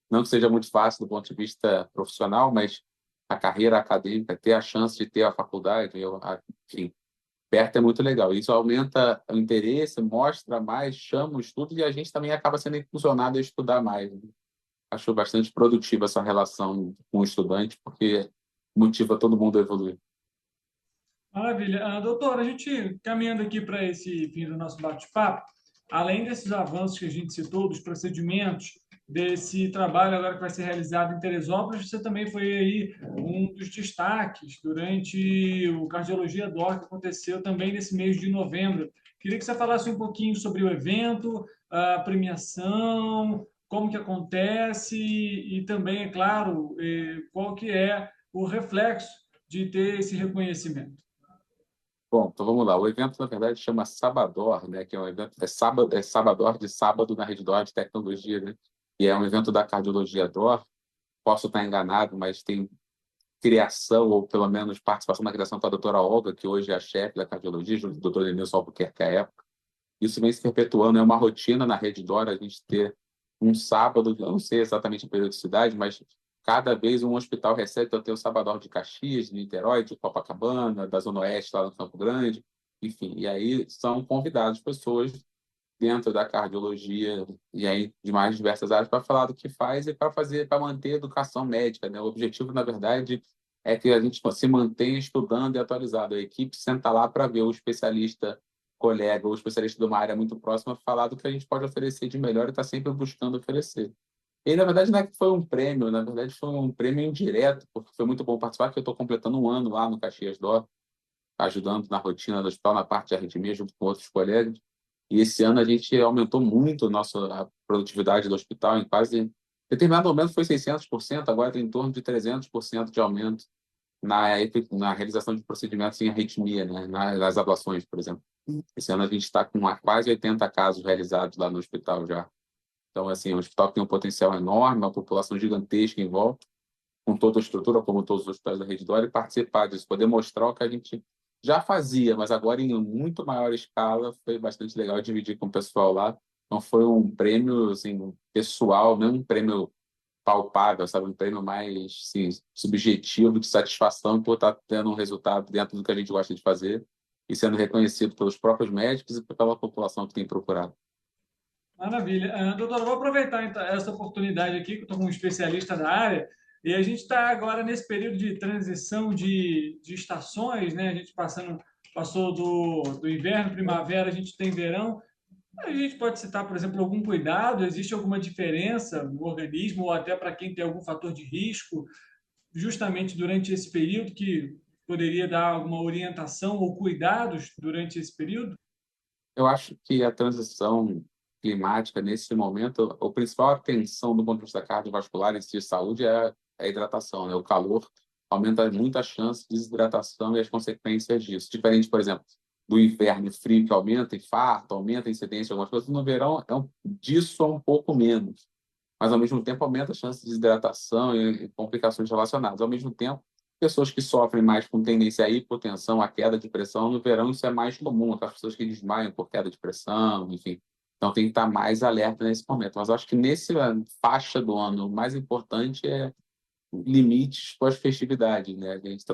que seja muito fácil do ponto de vista profissional, mas a carreira acadêmica, ter a chance de ter a faculdade, enfim, perto é muito legal. Isso aumenta o interesse, mostra mais, chama o estudo e a gente também acaba sendo impulsionado a estudar mais, né? Acho bastante produtiva essa relação com o estudante, porque motiva todo mundo a evoluir. Maravilha. Doutor, a gente caminhando aqui para esse fim do nosso bate-papo, além desses avanços que a gente citou, dos procedimentos, desse trabalho agora que vai ser realizado em Teresópolis, você também foi aí um dos destaques durante o Cardiologia Doc, que aconteceu também nesse mês de novembro. Queria que você falasse um pouquinho sobre o evento, a premiação, como que acontece e também, é claro, qual que é o reflexo de ter esse reconhecimento. Bom, então vamos lá. O evento, na verdade, chama Sabador, né? Que é um evento, é Sabador de sábado na Rede Dor de Tecnologia, né? E é um evento da Cardiologia Dor. Posso estar enganado, mas tem criação, ou pelo menos participação na criação da doutora Olga, que hoje é a chefe da cardiologia, junto com o doutor Denilson Albuquerque à época. Isso vem se perpetuando, é uma rotina na Rede Dor, a gente ter um sábado, eu não sei exatamente a periodicidade, mas cada vez um hospital recebe. Então, tem o Salvador de Caxias, de Niterói, de Copacabana, da Zona Oeste, lá no Campo Grande, enfim. E aí são convidados pessoas dentro da cardiologia e aí de mais diversas áreas para falar do que faz e para manter a educação médica, né? O objetivo, na verdade, é que a gente se mantenha estudando e atualizado. A equipe senta lá para ver o especialista colega ou especialista de uma área muito próxima falar do que a gente pode oferecer de melhor e está sempre buscando oferecer. E, na verdade, não é que foi um prêmio, na verdade, foi um prêmio indireto, porque foi muito bom participar, porque eu estou completando um ano lá no Caxias Dó, ajudando na rotina do hospital, na parte de arritmia, junto com outros colegas. E esse ano a gente aumentou muito a produtividade do hospital, em quase... Em determinado momento foi 600%, agora tem em torno de 300% de aumento na realização de procedimentos em arritmia, né? Nas ablações, por exemplo. Esse ano a gente está com quase 80 casos realizados lá no hospital já. Então, assim, o hospital tem um potencial enorme, uma população gigantesca em volta, com toda a estrutura, como todos os hospitais da Rede D'Or, e participar disso, poder mostrar o que a gente já fazia, mas agora em muito maior escala. Foi bastante legal dividir com o pessoal lá. Então, foi um prêmio assim, pessoal, não um prêmio palpável, sabe? Um prêmio mais assim, subjetivo, de satisfação por estar tendo um resultado dentro do que a gente gosta de fazer e sendo reconhecido pelos próprios médicos e pela população que tem procurado. Maravilha. Doutor, eu vou aproveitar então, essa oportunidade aqui, que eu estou com um especialista da área, e a gente está agora nesse período de transição de estações, né? A gente passou do inverno, primavera, a gente tem verão. A gente pode citar, por exemplo, algum cuidado? Existe alguma diferença no organismo, ou até para quem tem algum fator de risco, justamente durante esse período, que poderia dar alguma orientação ou cuidados durante esse período? Eu acho que a transição climática, nesse momento, a principal atenção do ponto de vista cardiovascular e de saúde é a hidratação, né? O calor aumenta muito a chance de desidratação e as consequências disso. Diferente, por exemplo, do inverno frio, que aumenta infarto, aumenta a incidência de algumas coisas, no verão disso é um pouco menos. Mas, ao mesmo tempo, aumenta a chance de desidratação e complicações relacionadas. Ao mesmo tempo, pessoas que sofrem mais com tendência à hipotensão, à queda de pressão, no verão isso é mais comum, aquelas pessoas que desmaiam por queda de pressão, enfim. Então, tem que estar mais alerta nesse momento. Mas acho que nessa faixa do ano, o mais importante é limites pós-festividade, né? A gente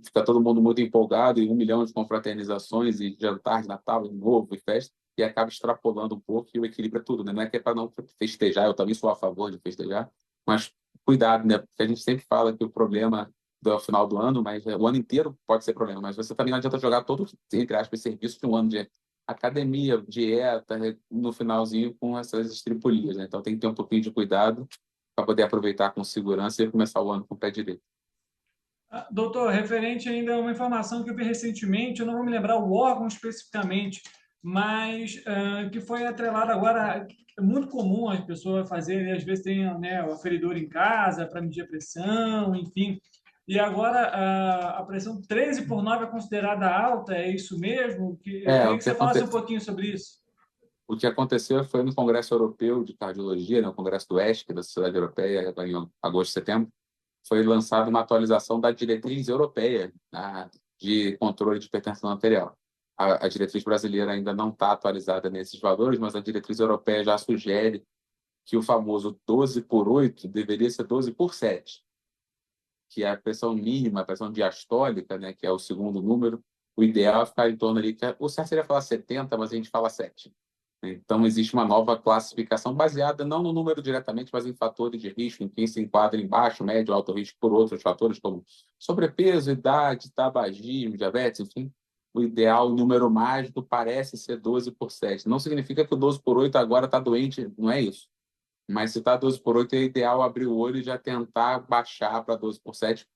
fica todo mundo muito empolgado e 1 milhão de confraternizações e jantar de Natal, de novo e festa, e acaba extrapolando um pouco, e o equilíbrio é tudo, né? Não é que é para não festejar, eu também sou a favor de festejar, mas cuidado, né? Porque a gente sempre fala que o problema do final do ano, mas o ano inteiro pode ser problema, mas você também não adianta jogar todo, entre aspas, serviço de um ano de academia, dieta, no finalzinho com essas estripulias, né? Então tem que ter um pouquinho de cuidado para poder aproveitar com segurança e começar o ano com o pé direito. Doutor, referente ainda a uma informação que eu vi recentemente, eu não vou me lembrar o órgão especificamente, mas que foi atrelado agora. É muito comum as pessoas fazerem, às vezes tem, né, o aferidor em casa para medir a pressão, enfim. E agora a pressão 13/9 é considerada alta, é isso mesmo? Eu queria que você falasse um pouquinho sobre isso. O que aconteceu foi no Congresso Europeu de Cardiologia, no Congresso do ESC, da Sociedade Europeia, em agosto, setembro, foi lançada uma atualização da diretriz europeia, né, de controle de hipertensão arterial. A diretriz brasileira ainda não está atualizada nesses valores, mas a diretriz europeia já sugere que o famoso 12/8 deveria ser 12/7, que é a pressão mínima, a pressão diastólica, né, que é o segundo número. O ideal é ficar em torno ali, o certo seria falar 70, mas a gente fala 7. Então, existe uma nova classificação baseada não no número diretamente, mas em fatores de risco, em quem se enquadra em baixo, médio, alto risco por outros fatores, como sobrepeso, idade, tabagismo, diabetes, enfim. O ideal, o número mágico, parece ser 12/7. Não significa que o 12/8 agora está doente, não é isso. Mas se está 12/8, é ideal abrir o olho e já tentar baixar para 12/7,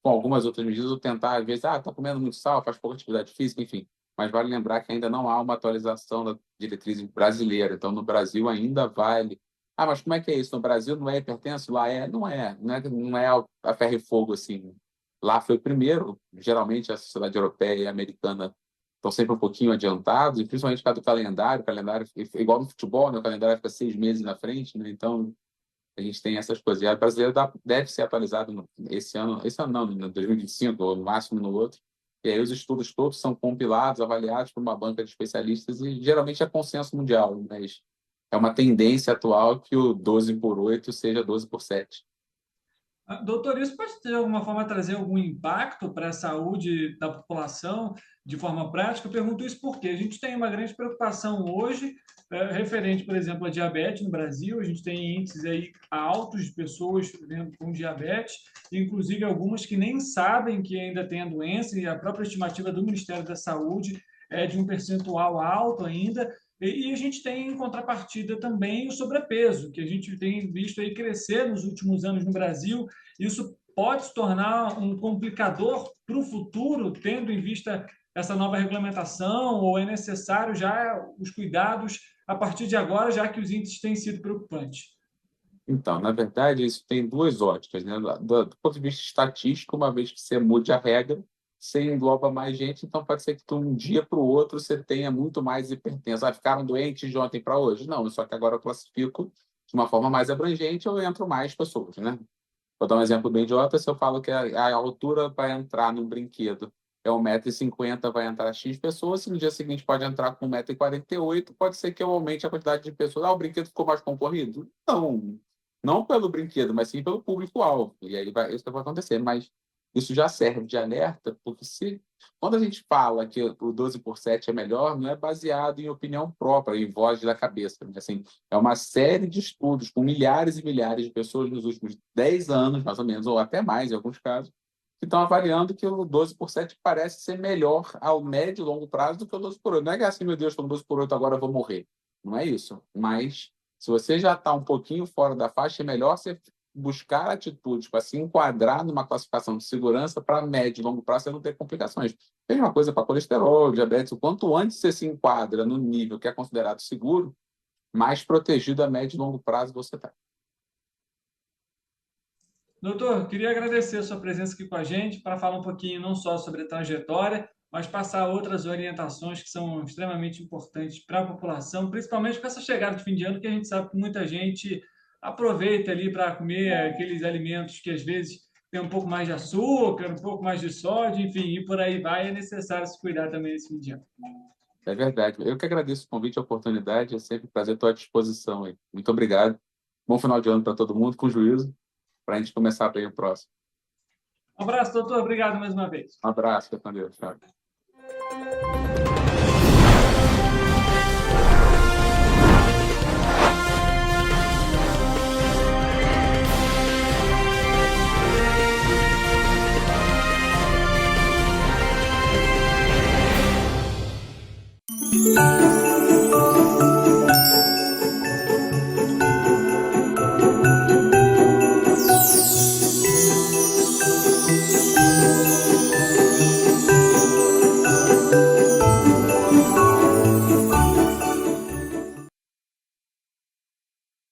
com algumas outras medidas, ou tentar, às vezes, está comendo muito sal, faz pouca atividade física, enfim. Mas vale lembrar que ainda não há uma atualização da diretriz brasileira. Então, no Brasil ainda vale. Mas como é que é isso? No Brasil não é hipertenso? Lá é? Não é. Não é a ferro e fogo, assim. Lá foi o primeiro. Geralmente, a sociedade europeia e americana estão sempre um pouquinho adiantados, e principalmente por causa do calendário. O calendário, igual no futebol, né? O calendário fica 6 meses na frente, né? Então, a gente tem essas coisas. E a brasileira deve ser atualizado esse ano não, em 2025, ou no máximo no outro. E aí os estudos todos são compilados, avaliados por uma banca de especialistas, e geralmente é consenso mundial, mas é uma tendência atual que o 12 por 8 seja 12 por 7. Doutor, isso pode, de alguma forma, trazer algum impacto para a saúde da população de forma prática? Eu pergunto isso porque a gente tem uma grande preocupação hoje, referente, por exemplo, à diabetes no Brasil. A gente tem índices aí altos de pessoas vivendo com diabetes, inclusive algumas que nem sabem que ainda têm a doença, e a própria estimativa do Ministério da Saúde é de um percentual alto ainda. E a gente tem, em contrapartida, também o sobrepeso, que a gente tem visto aí crescer nos últimos anos no Brasil. Isso pode se tornar um complicador para o futuro, tendo em vista essa nova regulamentação, ou é necessário já os cuidados a partir de agora, já que os índices têm sido preocupantes? Então, na verdade, isso tem duas óticas, né? Do ponto de vista estatístico, uma vez que você mude a regra, você engloba mais gente, então pode ser que de um dia para o outro você tenha muito mais hipertensos. Ficaram doentes de ontem para hoje? Não, só que agora eu classifico de uma forma mais abrangente, eu entro mais pessoas, né? Vou dar um exemplo bem idiota: se eu falo que a altura para entrar num brinquedo é 1,50 m, vai entrar X pessoas, se no dia seguinte pode entrar com 1,48 m, pode ser que eu aumente a quantidade de pessoas. O brinquedo ficou mais concorrido? Não pelo brinquedo, mas sim pelo público-alvo. E aí isso vai acontecer, mas isso já serve de alerta, porque quando a gente fala que o 12 por 7 é melhor, não é baseado em opinião própria, em voz da cabeça. Assim, é uma série de estudos com milhares e milhares de pessoas nos últimos 10 anos, mais ou menos, ou até mais em alguns casos, que estão avaliando que o 12 por 7 parece ser melhor ao médio e longo prazo do que o 12 por 8. Não é que assim, meu Deus, estou no 12 por 8, agora eu vou morrer. Não é isso. Mas, se você já está um pouquinho fora da faixa, é melhor você buscar atitudes para se enquadrar numa classificação de segurança para médio e longo prazo você não ter complicações. Mesma coisa para colesterol, diabetes. O quanto antes você se enquadra no nível que é considerado seguro, mais protegido a médio e longo prazo você está. Doutor, queria agradecer a sua presença aqui com a gente para falar um pouquinho não só sobre a trajetória, mas passar outras orientações que são extremamente importantes para a população, principalmente com essa chegada de fim de ano, que a gente sabe que muita gente aproveita ali para comer aqueles alimentos que às vezes tem um pouco mais de açúcar, um pouco mais de sódio, enfim, e por aí vai. É necessário se cuidar também nesse fim de ano. É verdade. Eu que agradeço o convite e a oportunidade. É sempre um prazer, estou à disposição aí. Muito obrigado. Bom final de ano para todo mundo, com juízo, para a gente começar bem o próximo. Um abraço, doutor. Obrigado mais uma vez. Um abraço, fica com Deus. Tchau.